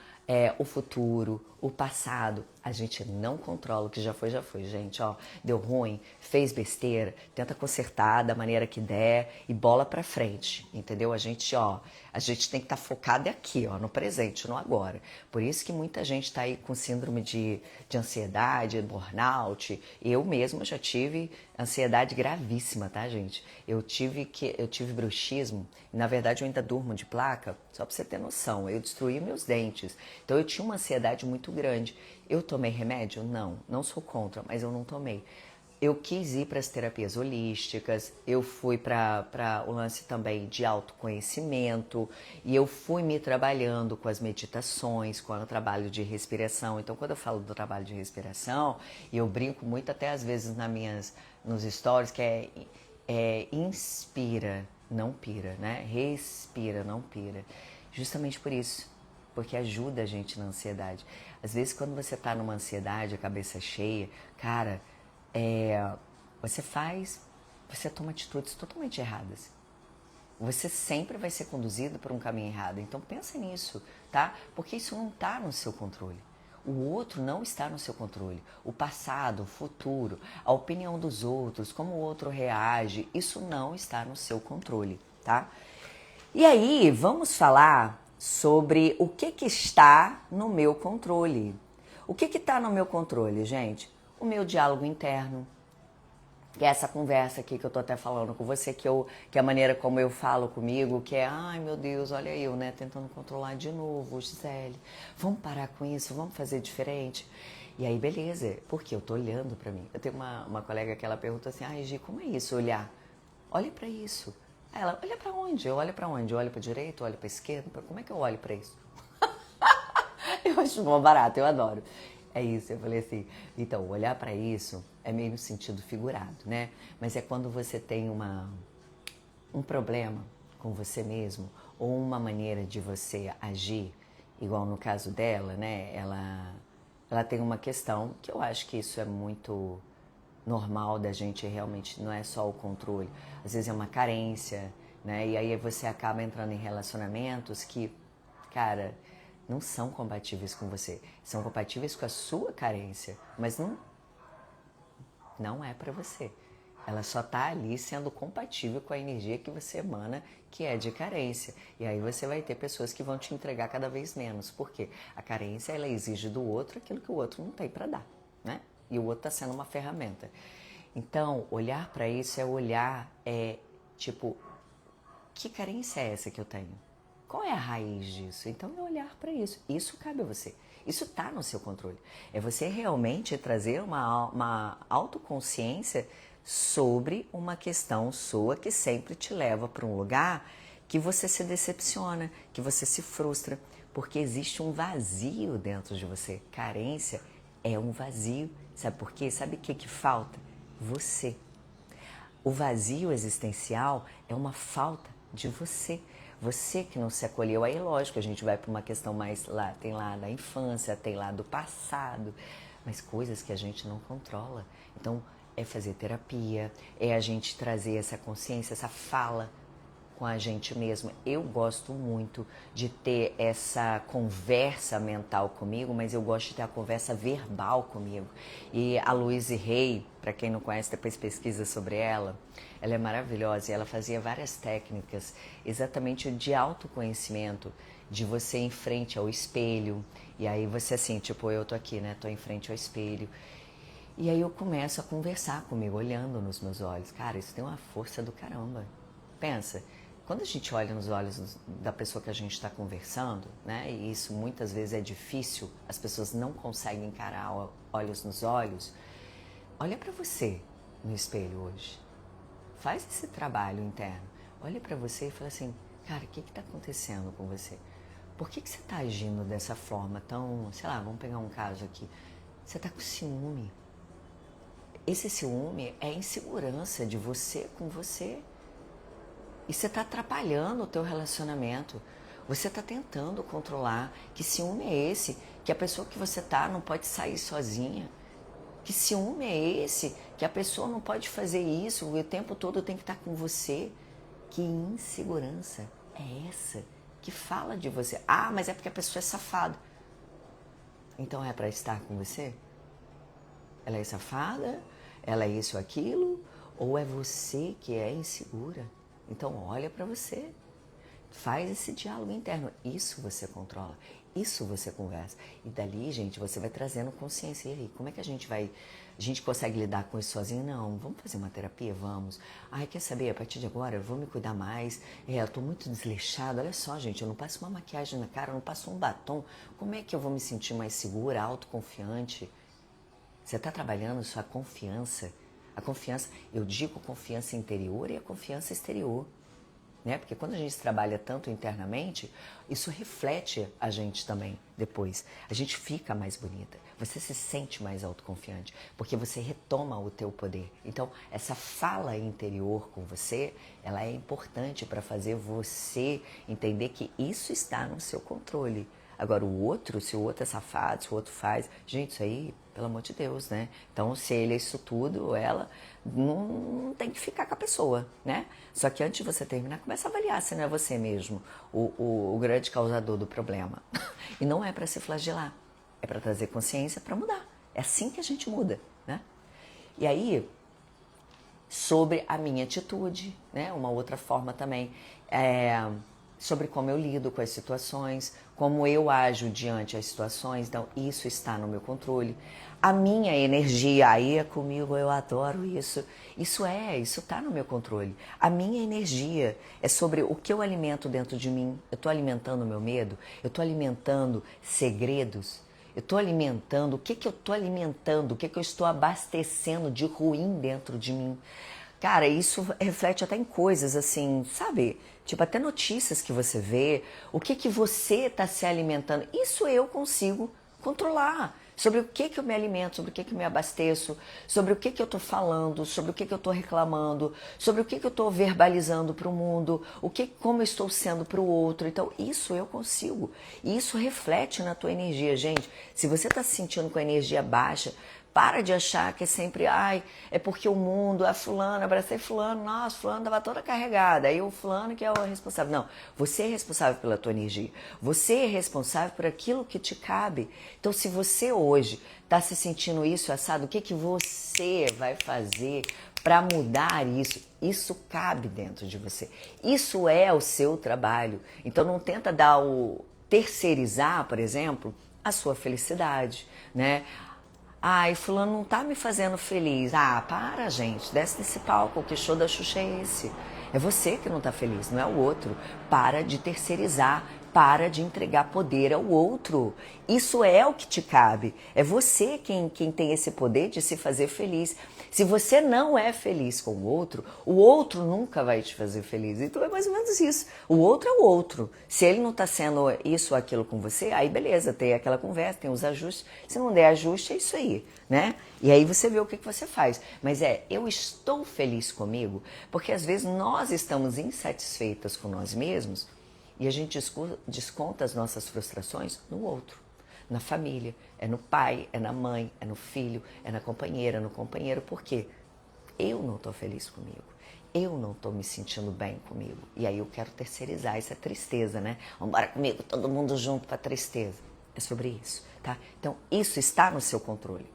o futuro, o passado, a gente não controla. O que já foi, gente, ó. Deu ruim, fez besteira, tenta consertar da maneira que der e bola pra frente, entendeu? A gente tem que estar focado aqui, ó, no presente, no agora. Por isso que muita gente tá aí com síndrome de ansiedade, burnout. Eu mesma já tive ansiedade gravíssima, tá, gente? Eu tive bruxismo, e na verdade eu ainda durmo de placa, só pra você ter noção. Eu destruí meus dentes. Então eu tinha uma ansiedade muito grande. Eu tomei remédio? Não sou contra, mas eu não tomei. eu quis ir para as terapias holísticas, eu fui para o lance também de autoconhecimento e eu fui me trabalhando com as meditações, com o trabalho de respiração. Então, quando eu falo do trabalho de respiração, eu brinco muito até às vezes nos stories, que é inspira, não pira, né? Respira, não pira. Justamente por isso, porque ajuda a gente na ansiedade. Às vezes, quando você tá numa ansiedade, a cabeça cheia, cara, você toma atitudes totalmente erradas. Você sempre vai ser conduzido por um caminho errado. Então pensa nisso, tá? Porque isso não está no seu controle. O outro não está no seu controle. O passado, o futuro, a opinião dos outros, como o outro reage, isso não está no seu controle, tá? E aí, vamos falar sobre o que está no meu controle. O que está no meu controle, gente? O meu diálogo interno, que é essa conversa aqui que eu tô até falando com você, que é a maneira como eu falo comigo, que é, ai meu Deus, olha eu, né, tentando controlar de novo, Gisele, vamos parar com isso, vamos fazer diferente. E aí, beleza, porque eu tô olhando pra mim. Eu tenho uma colega que ela pergunta assim, ai Gi, como é isso, olhar? Olha pra isso. Aí ela, olha pra onde? Eu olho pra onde? Eu olho pra direita, eu olho pra esquerda? Como é que eu olho pra isso? Eu acho mó barato, eu adoro. É isso, eu falei assim, então, olhar pra isso é meio no sentido figurado, né? Mas é quando você tem um problema com você mesmo, ou uma maneira de você agir, igual no caso dela, né? Ela tem uma questão que eu acho que isso é muito normal da gente realmente, não é só o controle. Às vezes é uma carência, né? E aí você acaba entrando em relacionamentos que, cara, não são compatíveis com você. São compatíveis com a sua carência, mas não é pra você. Ela só tá ali sendo compatível com a energia que você emana, que é de carência. E aí você vai ter pessoas que vão te entregar cada vez menos. Por quê? A carência, ela exige do outro aquilo que o outro não tem para dar, né? E o outro tá sendo uma ferramenta. Então, olhar para isso é olhar, tipo, que carência é essa que eu tenho? Qual é a raiz disso? Então é olhar para isso. Isso cabe a você. Isso está no seu controle. É você realmente trazer uma autoconsciência sobre uma questão sua que sempre te leva para um lugar que você se decepciona, que você se frustra, porque existe um vazio dentro de você. Carência é um vazio. Sabe por quê? Sabe o que falta? Você. O vazio existencial é uma falta de você. Você que não se acolheu. Aí, lógico, a gente vai para uma questão mais lá, tem lá da infância, tem lá do passado, mas coisas que a gente não controla. Então, é fazer terapia, é a gente trazer essa consciência, essa fala com a gente mesmo. Eu gosto muito de ter essa conversa mental comigo, mas eu gosto de ter a conversa verbal comigo. E a Louise Hay, para quem não conhece, depois pesquisa sobre ela, ela é maravilhosa e ela fazia várias técnicas exatamente de autoconhecimento, de você ir em frente ao espelho, e aí você assim, tipo, eu tô aqui, né, tô em frente ao espelho, e aí eu começo a conversar comigo, olhando nos meus olhos. Cara, isso tem uma força do caramba. Pensa, quando a gente olha nos olhos da pessoa que a gente está conversando, né, e isso muitas vezes é difícil, as pessoas não conseguem encarar olhos nos olhos, olha para você no espelho hoje. Faz esse trabalho interno. Olha para você e fala assim, cara, o que está acontecendo com você? Por que você está agindo dessa forma tão, sei lá, vamos pegar um caso aqui. Você está com ciúme. Esse ciúme é insegurança de você com você. E você está atrapalhando o teu relacionamento. Você está tentando controlar. Que ciúme é esse? Que a pessoa que você tá não pode sair sozinha. Que ciúme é esse? Que a pessoa não pode fazer isso, o tempo todo tem que estar com você. Que insegurança é essa que fala de você? Ah, mas é porque a pessoa é safada. Então é para estar com você? Ela é safada? Ela é isso ou aquilo? Ou é você que é insegura? Então olha para você. Faz esse diálogo interno. Isso você controla. Isso você conversa. E dali, gente, você vai trazendo consciência. E aí, como é que a gente vai... A gente consegue lidar com isso sozinho? Não. Vamos fazer uma terapia? Vamos. Ai, quer saber? A partir de agora eu vou me cuidar mais. Eu tô muito desleixada. Olha só, gente, eu não passo uma maquiagem na cara, eu não passo um batom. Como é que eu vou me sentir mais segura, autoconfiante? Você tá trabalhando sua confiança. A confiança, eu digo confiança interior e a confiança exterior. Né? Porque quando a gente trabalha tanto internamente, isso reflete a gente também depois. A gente fica mais bonita, você se sente mais autoconfiante, porque você retoma o teu poder. Então, essa fala interior com você, ela é importante para fazer você entender que isso está no seu controle. Agora, o outro, se o outro é safado, se o outro faz... Gente, isso aí, pelo amor de Deus, né? Então, se ele é isso tudo, ou ela, não tem que ficar com a pessoa, né? Só que antes de você terminar, começa a avaliar se não é você mesmo o grande causador do problema. E não é para se flagelar, é para trazer consciência para mudar. É assim que a gente muda, né? E aí, sobre a minha atitude, né? Uma outra forma também sobre como eu lido com as situações, como eu ajo diante as situações, então isso está no meu controle. A minha energia, aí é comigo, eu adoro isso. Isso está no meu controle. A minha energia é sobre o que eu alimento dentro de mim. Eu estou alimentando o meu medo, eu estou alimentando segredos, eu estou alimentando, o que eu estou alimentando, o que eu estou abastecendo de ruim dentro de mim. Cara, isso reflete até em coisas assim, sabe? Tipo, até notícias que você vê, o que você está se alimentando. Isso eu consigo controlar. Sobre o que eu me alimento, sobre o que eu me abasteço, sobre o que eu estou falando, sobre o que eu estou reclamando, sobre o que eu estou verbalizando para o mundo, como eu estou sendo para o outro. Então, isso eu consigo. E isso reflete na tua energia. Gente, se você está se sentindo com a energia baixa, para de achar que é sempre, é porque o mundo, a fulana, abracei fulano, nossa, fulano estava toda carregada, aí o fulano que é o responsável. Não, você é responsável pela tua energia, você é responsável por aquilo que te cabe. Então, se você hoje está se sentindo isso, assado, o que você vai fazer para mudar isso? Isso cabe dentro de você, isso é o seu trabalho. Então, não tenta terceirizar, por exemplo, a sua felicidade, né? Fulano não tá me fazendo feliz. Para, gente, desce desse palco, que show da Xuxa é esse? É você que não tá feliz, não é o outro. Para de terceirizar, para de entregar poder ao outro. Isso é o que te cabe. É você quem tem esse poder de se fazer feliz. Se você não é feliz com o outro nunca vai te fazer feliz. Então é mais ou menos isso. O outro é o outro. Se ele não está sendo isso ou aquilo com você, aí beleza, tem aquela conversa, tem os ajustes. Se não der ajuste, é isso aí, né? E aí você vê o que você faz. Mas eu estou feliz comigo, porque às vezes nós estamos insatisfeitas com nós mesmos e a gente desconta as nossas frustrações no outro. Na família, é no pai, é na mãe, é no filho, é na companheira, no companheiro. Por quê? Eu não estou feliz comigo. Eu não estou me sentindo bem comigo. E aí eu quero terceirizar. Isso é tristeza, né? Vamos embora comigo, todo mundo junto para tristeza. É sobre isso, tá? Então, isso está no seu controle.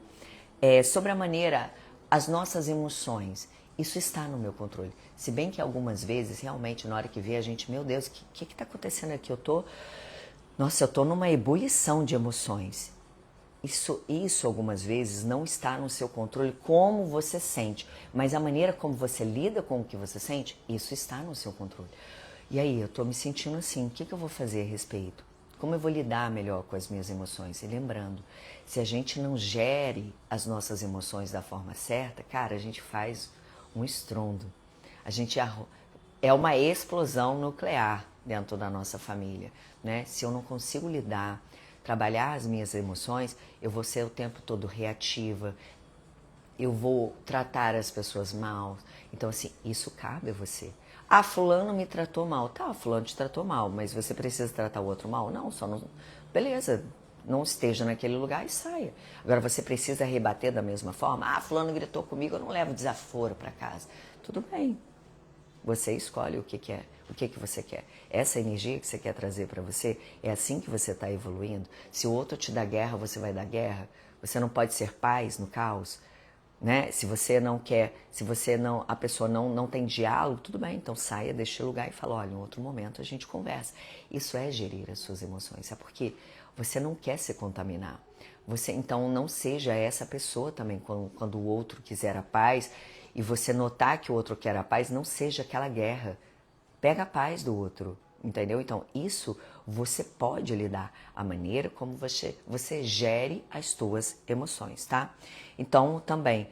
Sobre a maneira, as nossas emoções, isso está no meu controle. Se bem que algumas vezes, realmente, na hora que vê a gente, meu Deus, o que está acontecendo aqui? Nossa, eu estou numa ebulição de emoções. Isso algumas vezes não está no seu controle como você sente, mas a maneira como você lida com o que você sente, isso está no seu controle. E aí, eu estou me sentindo assim, o que eu vou fazer a respeito? Como eu vou lidar melhor com as minhas emoções? E lembrando, se a gente não gere as nossas emoções da forma certa, cara, a gente faz um estrondo. É uma explosão nuclear dentro da nossa família, né? Se eu não consigo trabalhar as minhas emoções, eu vou ser o tempo todo reativa, eu vou tratar as pessoas mal. Então, assim, isso cabe a você. Fulano me tratou mal. Tá, fulano te tratou mal, mas você precisa tratar o outro mal? Não, só não... Beleza, não esteja naquele lugar e saia. Agora, você precisa rebater da mesma forma? Fulano gritou comigo, eu não levo desaforo para casa. Tudo bem. Você escolhe o que você quer. Essa energia que você quer trazer para você, é assim que você está evoluindo. Se o outro te dá guerra, você vai dar guerra. Você não pode ser paz no caos, né? Se você não quer, a pessoa não tem diálogo, tudo bem, então saia deste lugar e fala, olha, em outro momento a gente conversa. Isso é gerir as suas emoções, sabe por quê? Você não quer se contaminar. Então não seja essa pessoa também, quando o outro quiser a paz, e você notar que o outro quer a paz, não seja aquela guerra. Pega a paz do outro, entendeu? Então, isso você pode lidar, a maneira como você gere as suas emoções, tá? Então, também,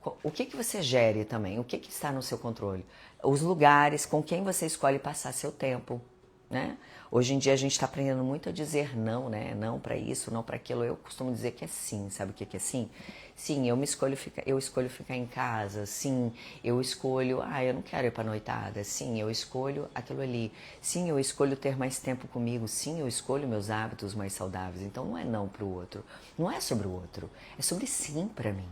o que você gere também, o que está no seu controle. Os lugares, com quem você escolhe passar seu tempo, né? Hoje em dia a gente está aprendendo muito a dizer não, né? Não para isso, não para aquilo. Eu costumo dizer que é sim. Sabe o que é sim? Sim, eu escolho ficar em casa. Sim, eu escolho, eu não quero ir para noitada. Sim, eu escolho aquilo ali. Sim, eu escolho ter mais tempo comigo. Sim, eu escolho meus hábitos mais saudáveis. Então não é não para o outro, não é sobre o outro, é sobre sim para mim,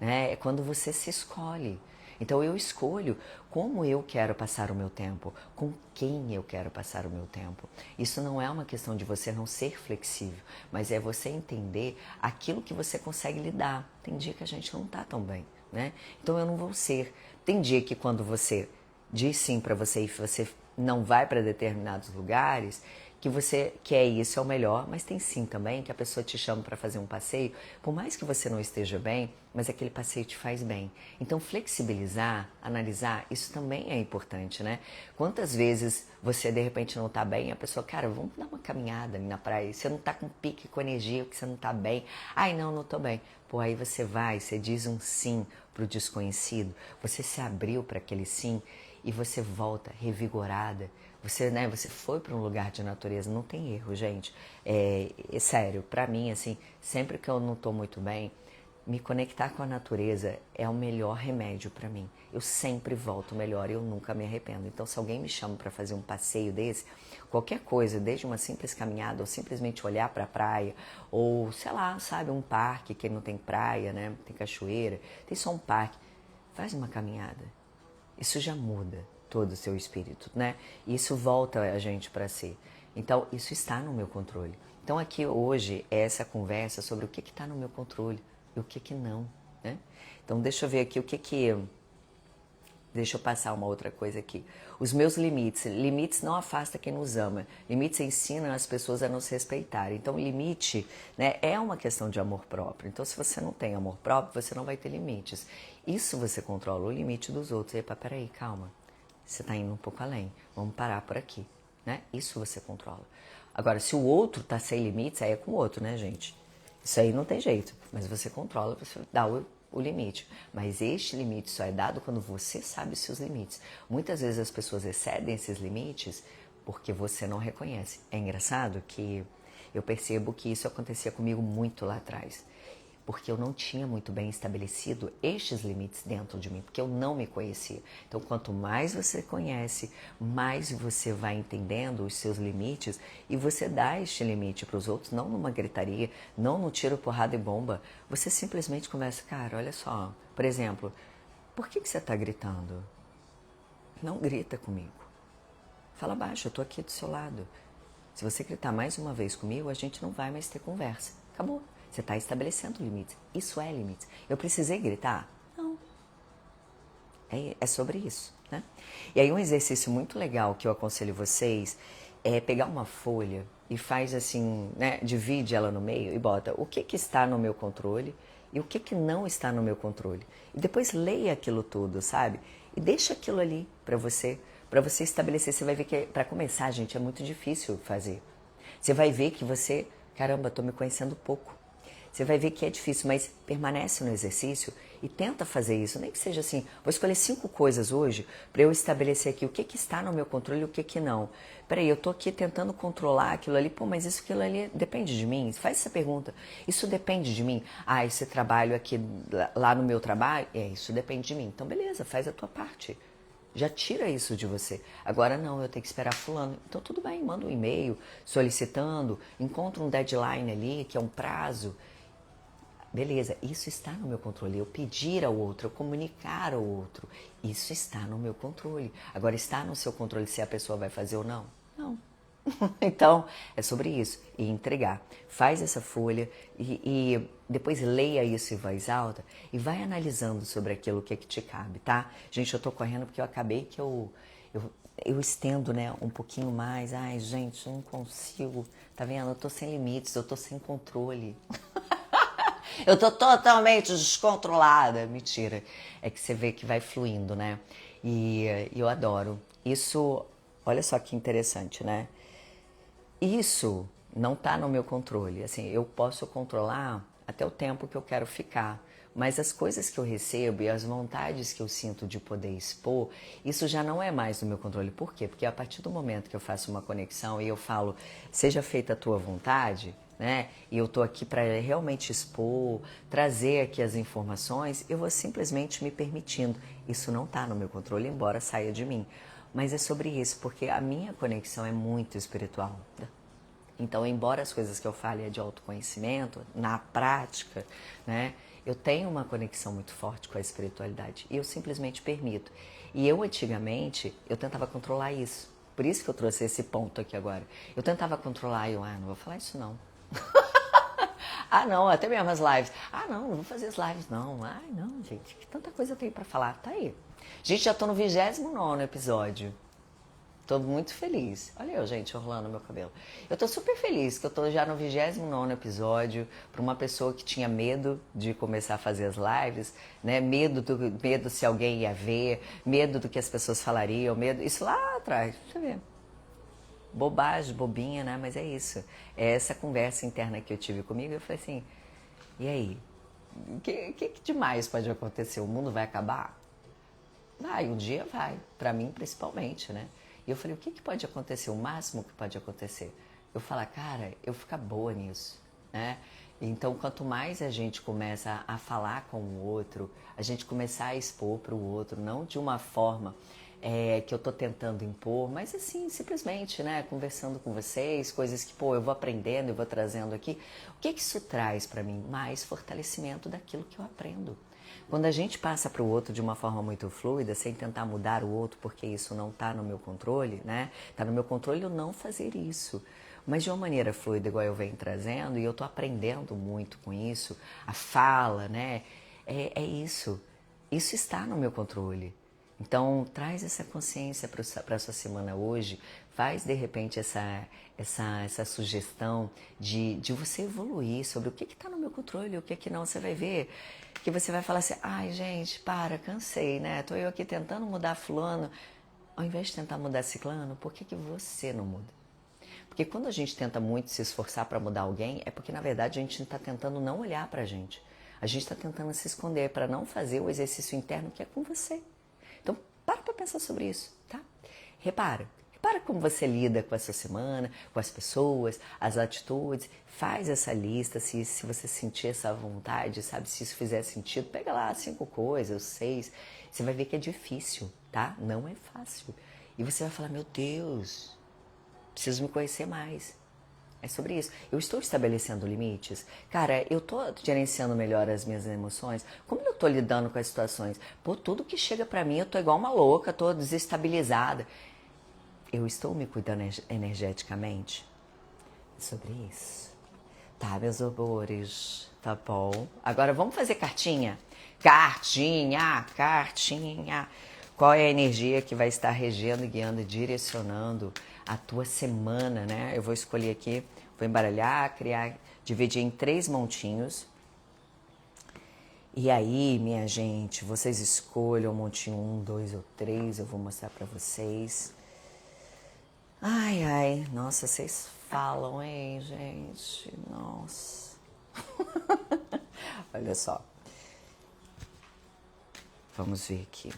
né? É quando você se escolhe. Então eu escolho como eu quero passar o meu tempo, com quem eu quero passar o meu tempo. Isso não é uma questão de você não ser flexível, mas é você entender aquilo que você consegue lidar. Tem dia que a gente não tá tão bem, né? Então eu não vou ser. Tem dia que quando você diz sim para você e você não vai para determinados lugares, que você quer isso é o melhor, mas tem sim também que a pessoa te chama para fazer um passeio, por mais que você não esteja bem, mas aquele passeio te faz bem. Então flexibilizar, analisar, isso também é importante, né? Quantas vezes você de repente não tá bem, a pessoa, cara, vamos dar uma caminhada ali na praia, você não tá com pique, com energia, que você não tá bem, ai não tô bem. Pô, aí você vai, você diz um sim pro desconhecido, você se abriu para aquele sim e você volta revigorada. Você foi para um lugar de natureza, não tem erro, gente. É sério, para mim, assim, sempre que eu não estou muito bem, me conectar com a natureza é o melhor remédio para mim. Eu sempre volto melhor, eu nunca me arrependo. Então, se alguém me chama para fazer um passeio desse, qualquer coisa, desde uma simples caminhada, ou simplesmente olhar para a praia, ou sei lá, sabe, um parque que não tem praia, né? Tem cachoeira, tem só um parque. Faz uma caminhada. Isso já muda todo o seu espírito, né? Isso volta a gente para si. Então, isso está no meu controle. Então, aqui hoje é essa conversa sobre o que está no meu controle e o que não, né? Então, deixa eu ver aqui Deixa eu passar uma outra coisa aqui. Os meus limites. Limites não afasta quem nos ama. Limites ensinam as pessoas a nos respeitar. Então, limite, né, é uma questão de amor próprio. Então, se você não tem amor próprio, você não vai ter limites. Isso você controla, o limite dos outros. Epa, peraí, calma. Você está indo um pouco além. Vamos parar por aqui, né? Isso você controla. Agora, se o outro está sem limites, aí é com o outro, né, gente? Isso aí não tem jeito. Mas você controla, você dá o limite. Mas este limite só é dado quando você sabe os seus limites. Muitas vezes as pessoas excedem esses limites porque você não reconhece. É engraçado que eu percebo que isso acontecia comigo muito lá atrás. Porque eu não tinha muito bem estabelecido estes limites dentro de mim, porque eu não me conhecia. Então, quanto mais você conhece, mais você vai entendendo os seus limites e você dá este limite para os outros, não numa gritaria, não no tiro, porrada e bomba. Você simplesmente conversa, cara, olha só, por exemplo, por que você está gritando? Não grita comigo. Fala baixo, eu estou aqui do seu lado. Se você gritar mais uma vez comigo, a gente não vai mais ter conversa. Acabou. Você está estabelecendo limites. Isso é limites. Eu precisei gritar? Não. É sobre isso, né? E aí um exercício muito legal que eu aconselho vocês é pegar uma folha e faz assim, né? Divide ela no meio e bota o que está no meu controle e o que não está no meu controle. E depois leia aquilo tudo, sabe? E deixa aquilo ali para você estabelecer. Você vai ver que, para começar, gente, é muito difícil fazer. Você vai ver que você, caramba, estou me conhecendo pouco. Você vai ver que é difícil, mas permanece no exercício e tenta fazer isso. Nem que seja assim, vou escolher 5 coisas hoje para eu estabelecer aqui o que está no meu controle e o que não. Peraí, eu estou aqui tentando controlar aquilo ali, pô, mas aquilo ali depende de mim? Faz essa pergunta. Isso depende de mim? Ah, esse trabalho aqui, lá no meu trabalho, isso depende de mim. Então, beleza, faz a tua parte. Já tira isso de você. Agora não, eu tenho que esperar fulano. Então tudo bem, manda um e-mail solicitando, encontra um deadline ali, que é um prazo. Beleza, isso está no meu controle. Eu pedir ao outro, eu comunicar ao outro. Isso está no meu controle. Agora, está no seu controle se a pessoa vai fazer ou não? Não. Então, é sobre isso. E entregar. Faz essa folha e depois leia isso em voz alta e vai analisando sobre aquilo que te cabe, tá? Gente, eu tô correndo porque eu acabei que eu estendo, né, um pouquinho mais. Ai, gente, eu não consigo. Tá vendo? Eu tô sem limites, eu tô sem controle. Eu tô totalmente descontrolada. Mentira. É que você vê que vai fluindo, né? E eu adoro. Isso, olha só que interessante, né? Isso não tá no meu controle. Assim, eu posso controlar até o tempo que eu quero ficar. Mas as coisas que eu recebo e as vontades que eu sinto de poder expor, isso já não é mais do meu controle. Por quê? Porque a partir do momento que eu faço uma conexão e eu falo, seja feita a tua vontade, né? E eu tô aqui para realmente expor, trazer aqui as informações, eu vou simplesmente me permitindo. Isso não está no meu controle, embora saia de mim. Mas é sobre isso, porque a minha conexão é muito espiritual. Então, embora as coisas que eu fale é de autoconhecimento, na prática, né, eu tenho uma conexão muito forte com a espiritualidade e eu simplesmente permito. E eu, antigamente, eu tentava controlar isso. Por isso que eu trouxe esse ponto aqui agora. Eu tentava controlar e eu, não vou falar isso não. Ah, não, até mesmo as lives. Ah, não vou fazer as lives não. Ai, não, gente, que tanta coisa eu tenho pra falar. Tá aí. Gente, já tô no 29º episódio. Tô muito feliz. Olha eu, gente, orlando meu cabelo. Eu tô super feliz que eu tô já no 29º episódio para uma pessoa que tinha medo de começar a fazer as lives, né? Medo se alguém ia ver, medo do que as pessoas falariam, medo... Isso lá atrás, você vê. Bobagem, bobinha, né? Mas é isso. É essa conversa interna que eu tive comigo. Eu falei assim, e aí? O que demais pode acontecer? O mundo vai acabar? Vai, um dia vai. Pra mim, principalmente, né? E eu falei, o que pode acontecer? O máximo que pode acontecer? Eu falar, cara, eu ficar boa nisso, né? Então, quanto mais a gente começa a falar com o outro, a gente começar a expor para o outro, não de uma forma que eu tô tentando impor, mas assim, simplesmente, né? Conversando com vocês, coisas que, eu vou aprendendo, eu vou trazendo aqui. O que isso traz para mim? Mais fortalecimento daquilo que eu aprendo. Quando a gente passa para o outro de uma forma muito fluida, sem tentar mudar o outro, porque isso não está no meu controle, né? Está no meu controle eu não fazer isso. Mas de uma maneira fluida, igual eu venho trazendo, e eu estou aprendendo muito com isso, a fala, né? É isso. Isso está no meu controle. Então, traz essa consciência para a sua semana hoje, faz de repente essa sugestão de você evoluir sobre o que está no meu controle e o que não. Você vai ver que você vai falar assim, ai gente, cansei, né? Tô eu aqui tentando mudar fulano, ao invés de tentar mudar ciclano, por que você não muda? Porque quando a gente tenta muito se esforçar para mudar alguém, é porque na verdade a gente está tentando não olhar para a gente. A gente está tentando se esconder para não fazer o exercício interno que é com você. Então, para pensar sobre isso, tá? Repara como você lida com essa semana, com as pessoas, as atitudes. Faz essa lista, se você sentir essa vontade, sabe? Se isso fizer sentido, pega lá 5 coisas, 6. Você vai ver que é difícil, tá? Não é fácil. E você vai falar, meu Deus, preciso me conhecer mais. É sobre isso. Eu estou estabelecendo limites. Cara, eu estou gerenciando melhor as minhas emoções. Como eu estou lidando com as situações? Tudo que chega pra mim, eu tô igual uma louca, tô desestabilizada. Eu estou me cuidando energeticamente? É sobre isso. Tá, meus amores? Tá bom. Agora vamos fazer cartinha? Cartinha. Qual é a energia que vai estar regendo, guiando e direcionando a tua semana, né? Eu vou escolher aqui, vou embaralhar, dividir em 3 montinhos. E aí, minha gente, vocês escolham o montinho 1, 2 ou 3, eu vou mostrar pra vocês. Ai, nossa, vocês falam, hein, gente? Nossa. Olha só. Vamos ver aqui.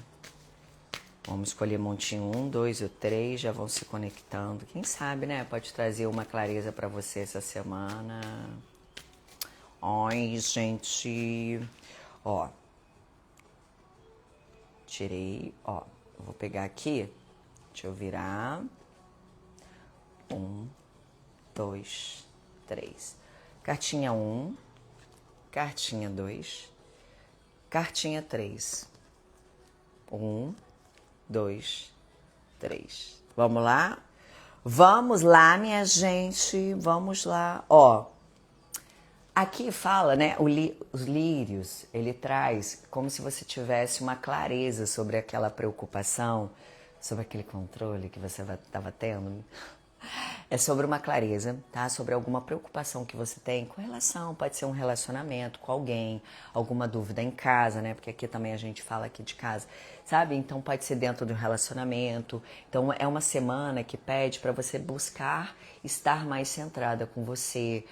Vamos escolher montinho 1, 2 ou 3, já vão se conectando. Quem sabe, né? Pode trazer uma clareza pra você essa semana. Ai, gente. Ó. Tirei, ó. Vou pegar aqui. Deixa eu virar. 1, 2, 3. Cartinha 1. Cartinha 2. Cartinha 3. 1, 2, 3. Vamos lá? Vamos lá, minha gente. Vamos lá. Ó, aqui fala, né? Os lírios, ele traz como se você tivesse uma clareza sobre aquela preocupação, sobre aquele controle que você estava tendo. É sobre uma clareza, tá? Sobre alguma preocupação que você tem com relação, pode ser um relacionamento com alguém, alguma dúvida em casa, né? Porque aqui também a gente fala aqui de casa, sabe? Então pode ser dentro de um relacionamento. Então é uma semana que pede para você buscar estar mais centrada com você,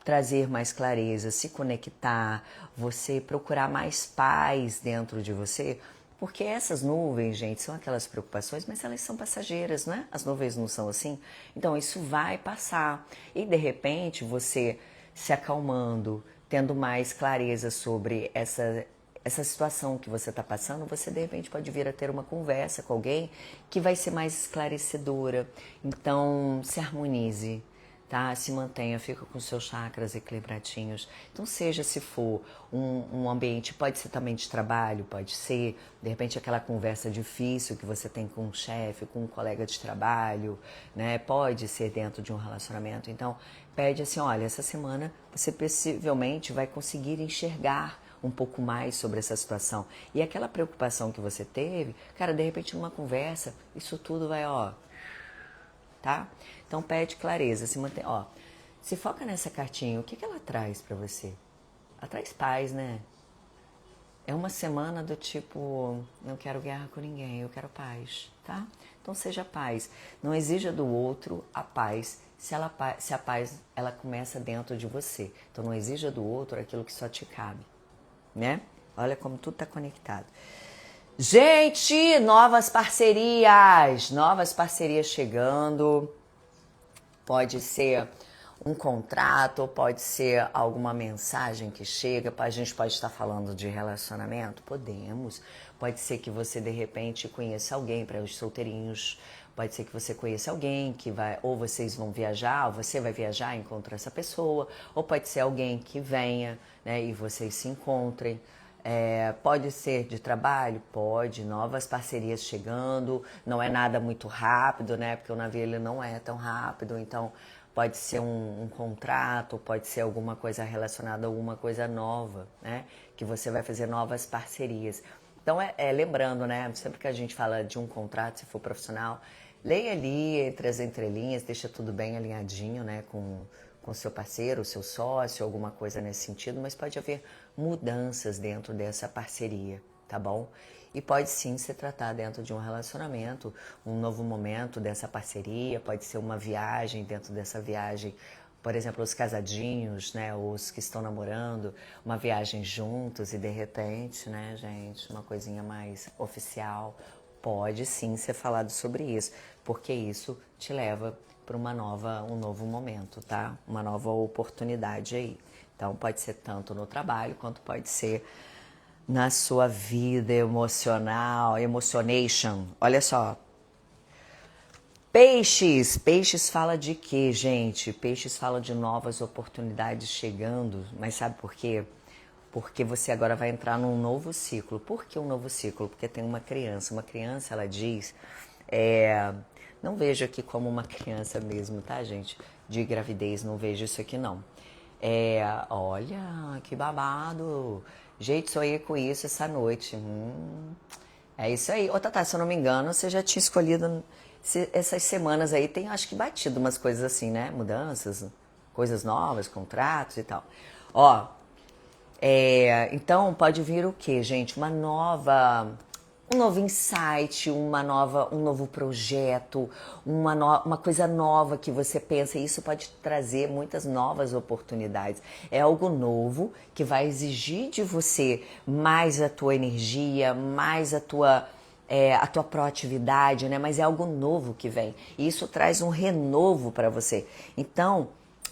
trazer mais clareza, se conectar, você procurar mais paz dentro de você, porque essas nuvens, gente, são aquelas preocupações, mas elas são passageiras, né? As nuvens não são assim. Então isso vai passar e de repente você se acalmando, tendo mais clareza sobre essa situação que você está passando, você de repente pode vir a ter uma conversa com alguém que vai ser mais esclarecedora. Então, se harmonize, tá? Se mantenha, fica com seus chakras equilibradinhos. Então, seja se for um ambiente, pode ser também de trabalho, pode ser, de repente, aquela conversa difícil que você tem com um chefe, com um colega de trabalho, né? Pode ser dentro de um relacionamento. Então, pede assim, olha, essa semana você possivelmente vai conseguir enxergar um pouco mais sobre essa situação. E aquela preocupação que você teve, cara, de repente numa conversa, isso tudo vai, ó, tá? Então pede clareza, se mantém, ó, se foca nessa cartinha, o que ela traz pra você? Ela traz paz, né? É uma semana do tipo, não quero guerra com ninguém, eu quero paz, tá? Então seja paz. Não exija do outro a paz, se a paz ela começa dentro de você. Então não exija do outro aquilo que só te cabe, né? Olha como tudo tá conectado. Gente, novas parcerias chegando. Pode ser um contrato, ou pode ser alguma mensagem que chega. A gente pode estar falando de relacionamento? Podemos. Pode ser que você, de repente, conheça alguém, para os solteirinhos. Pode ser que você conheça alguém que vai, ou vocês vão viajar, ou você vai viajar e encontra essa pessoa. Ou pode ser alguém que venha, né, e vocês se encontrem. Pode ser de trabalho? Pode, novas parcerias chegando, não é nada muito rápido, né? Porque o navio ele não é tão rápido, então pode ser um contrato, pode ser alguma coisa relacionada a alguma coisa nova, né? Que você vai fazer novas parcerias. Então, lembrando, né? Sempre que a gente fala de um contrato, se for profissional, leia ali entre as entrelinhas, deixa tudo bem alinhadinho, né? Com seu parceiro, seu sócio, alguma coisa nesse sentido, mas pode haver mudanças dentro dessa parceria, tá bom? E pode sim se tratar dentro de um relacionamento, um novo momento dessa parceria, pode ser uma viagem dentro dessa viagem, por exemplo, os casadinhos, né, os que estão namorando, uma viagem juntos e de repente, né, gente, uma coisinha mais oficial, pode sim ser falado sobre isso, porque isso te leva para um novo momento, tá? Uma nova oportunidade aí. Então pode ser tanto no trabalho quanto pode ser na sua vida emocional, emotionation. Olha só. Peixes fala de quê, gente? Peixes fala de novas oportunidades chegando, mas sabe por quê? Porque você agora vai entrar num novo ciclo. Por que um novo ciclo? Porque tem uma criança. Uma criança, ela diz... Não vejo aqui como uma criança mesmo, tá, gente? De gravidez, não vejo isso aqui, não. Olha, que babado. Gente, sonhei com isso essa noite. É isso aí. Ô, Tatá, se eu não me engano, você já tinha escolhido... Essas semanas aí tem, acho que, batido umas coisas assim, né? Mudanças, coisas novas, contratos e tal. Ó, então pode vir o quê, gente? Um novo insight, um novo projeto, uma coisa nova que você pensa, e isso pode trazer muitas novas oportunidades. É algo novo que vai exigir de você mais a tua energia, mais a tua proatividade, né? Mas é algo novo que vem. E isso traz um renovo para você. Então,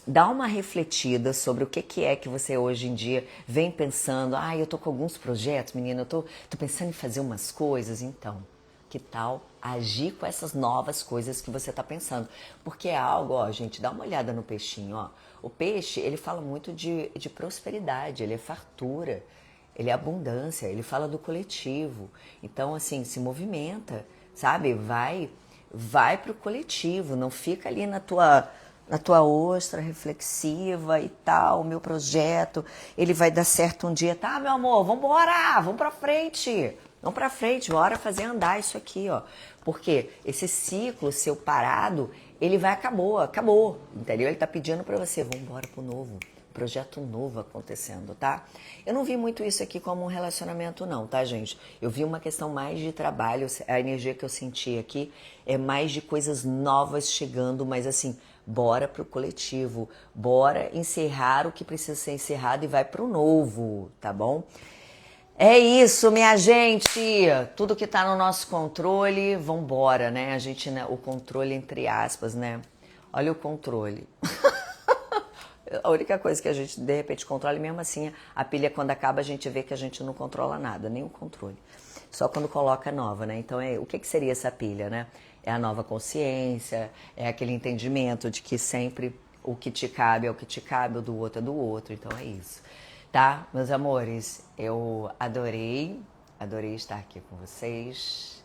dá uma refletida sobre o que é que você hoje em dia vem pensando. Eu tô com alguns projetos, menina, eu tô pensando em fazer umas coisas. Então, que tal agir com essas novas coisas que você tá pensando? Porque é algo, ó, gente, dá uma olhada no peixinho, ó. O peixe, ele fala muito de prosperidade, ele é fartura, ele é abundância, ele fala do coletivo. Então, assim, se movimenta, sabe? Vai pro coletivo, não fica ali na tua ostra reflexiva e tal, o meu projeto, ele vai dar certo um dia, tá, meu amor, vambora, vamos pra frente, bora fazer andar isso aqui, ó, porque esse ciclo seu parado, ele vai, acabou, entendeu? Ele tá pedindo pra você, vambora pro novo, projeto novo acontecendo, tá? Eu não vi muito isso aqui como um relacionamento não, tá, gente? Eu vi uma questão mais de trabalho, a energia que eu senti aqui é mais de coisas novas chegando, mas assim, bora pro coletivo, bora encerrar o que precisa ser encerrado e vai pro novo, tá bom? É isso, minha gente! Tudo que tá no nosso controle, vambora, né? A gente, né, o controle entre aspas, né? Olha o controle. A única coisa que a gente, de repente, controla, e mesmo assim, a pilha, quando acaba, a gente vê que a gente não controla nada, nem o controle. Só quando coloca nova, né? Então, o que seria essa pilha, né? É a nova consciência, é aquele entendimento de que sempre o que te cabe é o que te cabe, o do outro é do outro. Então, é isso. Tá, meus amores? Eu adorei estar aqui com vocês.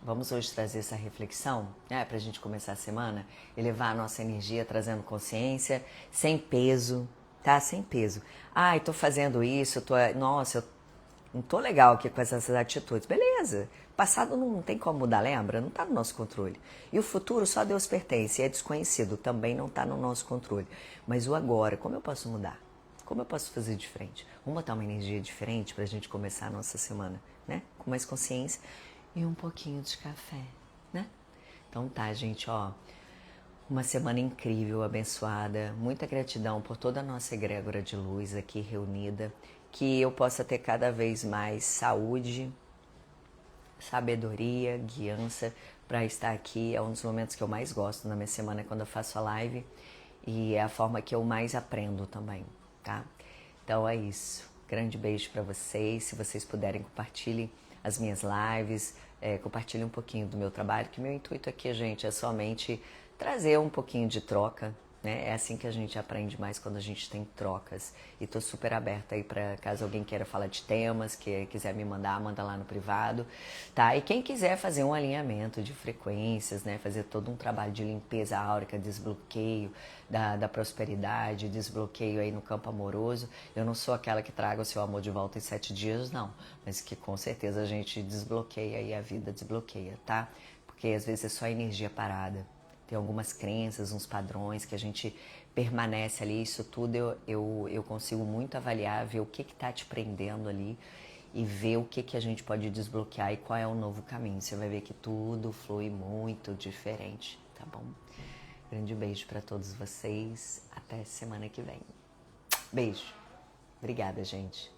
Vamos hoje trazer essa reflexão, né, pra gente começar a semana, elevar a nossa energia trazendo consciência, sem peso, tá? Sem peso. Ai, tô fazendo isso, nossa, eu não tô legal aqui com essas atitudes. Beleza. Passado não tem como mudar, lembra? Não tá no nosso controle. E o futuro só Deus pertence, é desconhecido, também não tá no nosso controle. Mas o agora, como eu posso mudar? Como eu posso fazer diferente? Vamos botar uma energia diferente pra gente começar a nossa semana, né? Com mais consciência e um pouquinho de café, né? Então tá, gente, ó. Uma semana incrível, abençoada. Muita gratidão por toda a nossa egrégora de luz aqui reunida. Que eu possa ter cada vez mais saúde, sabedoria, guiança para estar aqui. É um dos momentos que eu mais gosto na minha semana, quando eu faço a live. E é a forma que eu mais aprendo também, tá? Então é isso. Grande beijo para vocês. Se vocês puderem, compartilhem as minhas lives, compartilhem um pouquinho do meu trabalho, que meu intuito aqui, gente, é somente trazer um pouquinho de troca, né? É assim que a gente aprende mais, quando a gente tem trocas. E tô super aberta aí para caso alguém queira falar de temas, que quiser me mandar, manda lá no privado, tá? E quem quiser fazer um alinhamento de frequências, né? Fazer todo um trabalho de limpeza áurica, desbloqueio da prosperidade, desbloqueio aí no campo amoroso. Eu não sou aquela que traga o seu amor de volta em 7 dias, não. Mas que com certeza a gente desbloqueia e a vida desbloqueia, tá? Porque às vezes é só energia parada. Tem algumas crenças, uns padrões que a gente permanece ali. Isso tudo eu consigo muito avaliar, ver o que está te prendendo ali e ver o que a gente pode desbloquear e qual é o novo caminho. Você vai ver que tudo flui muito diferente, tá bom? Grande beijo para todos vocês. Até semana que vem. Beijo. Obrigada, gente.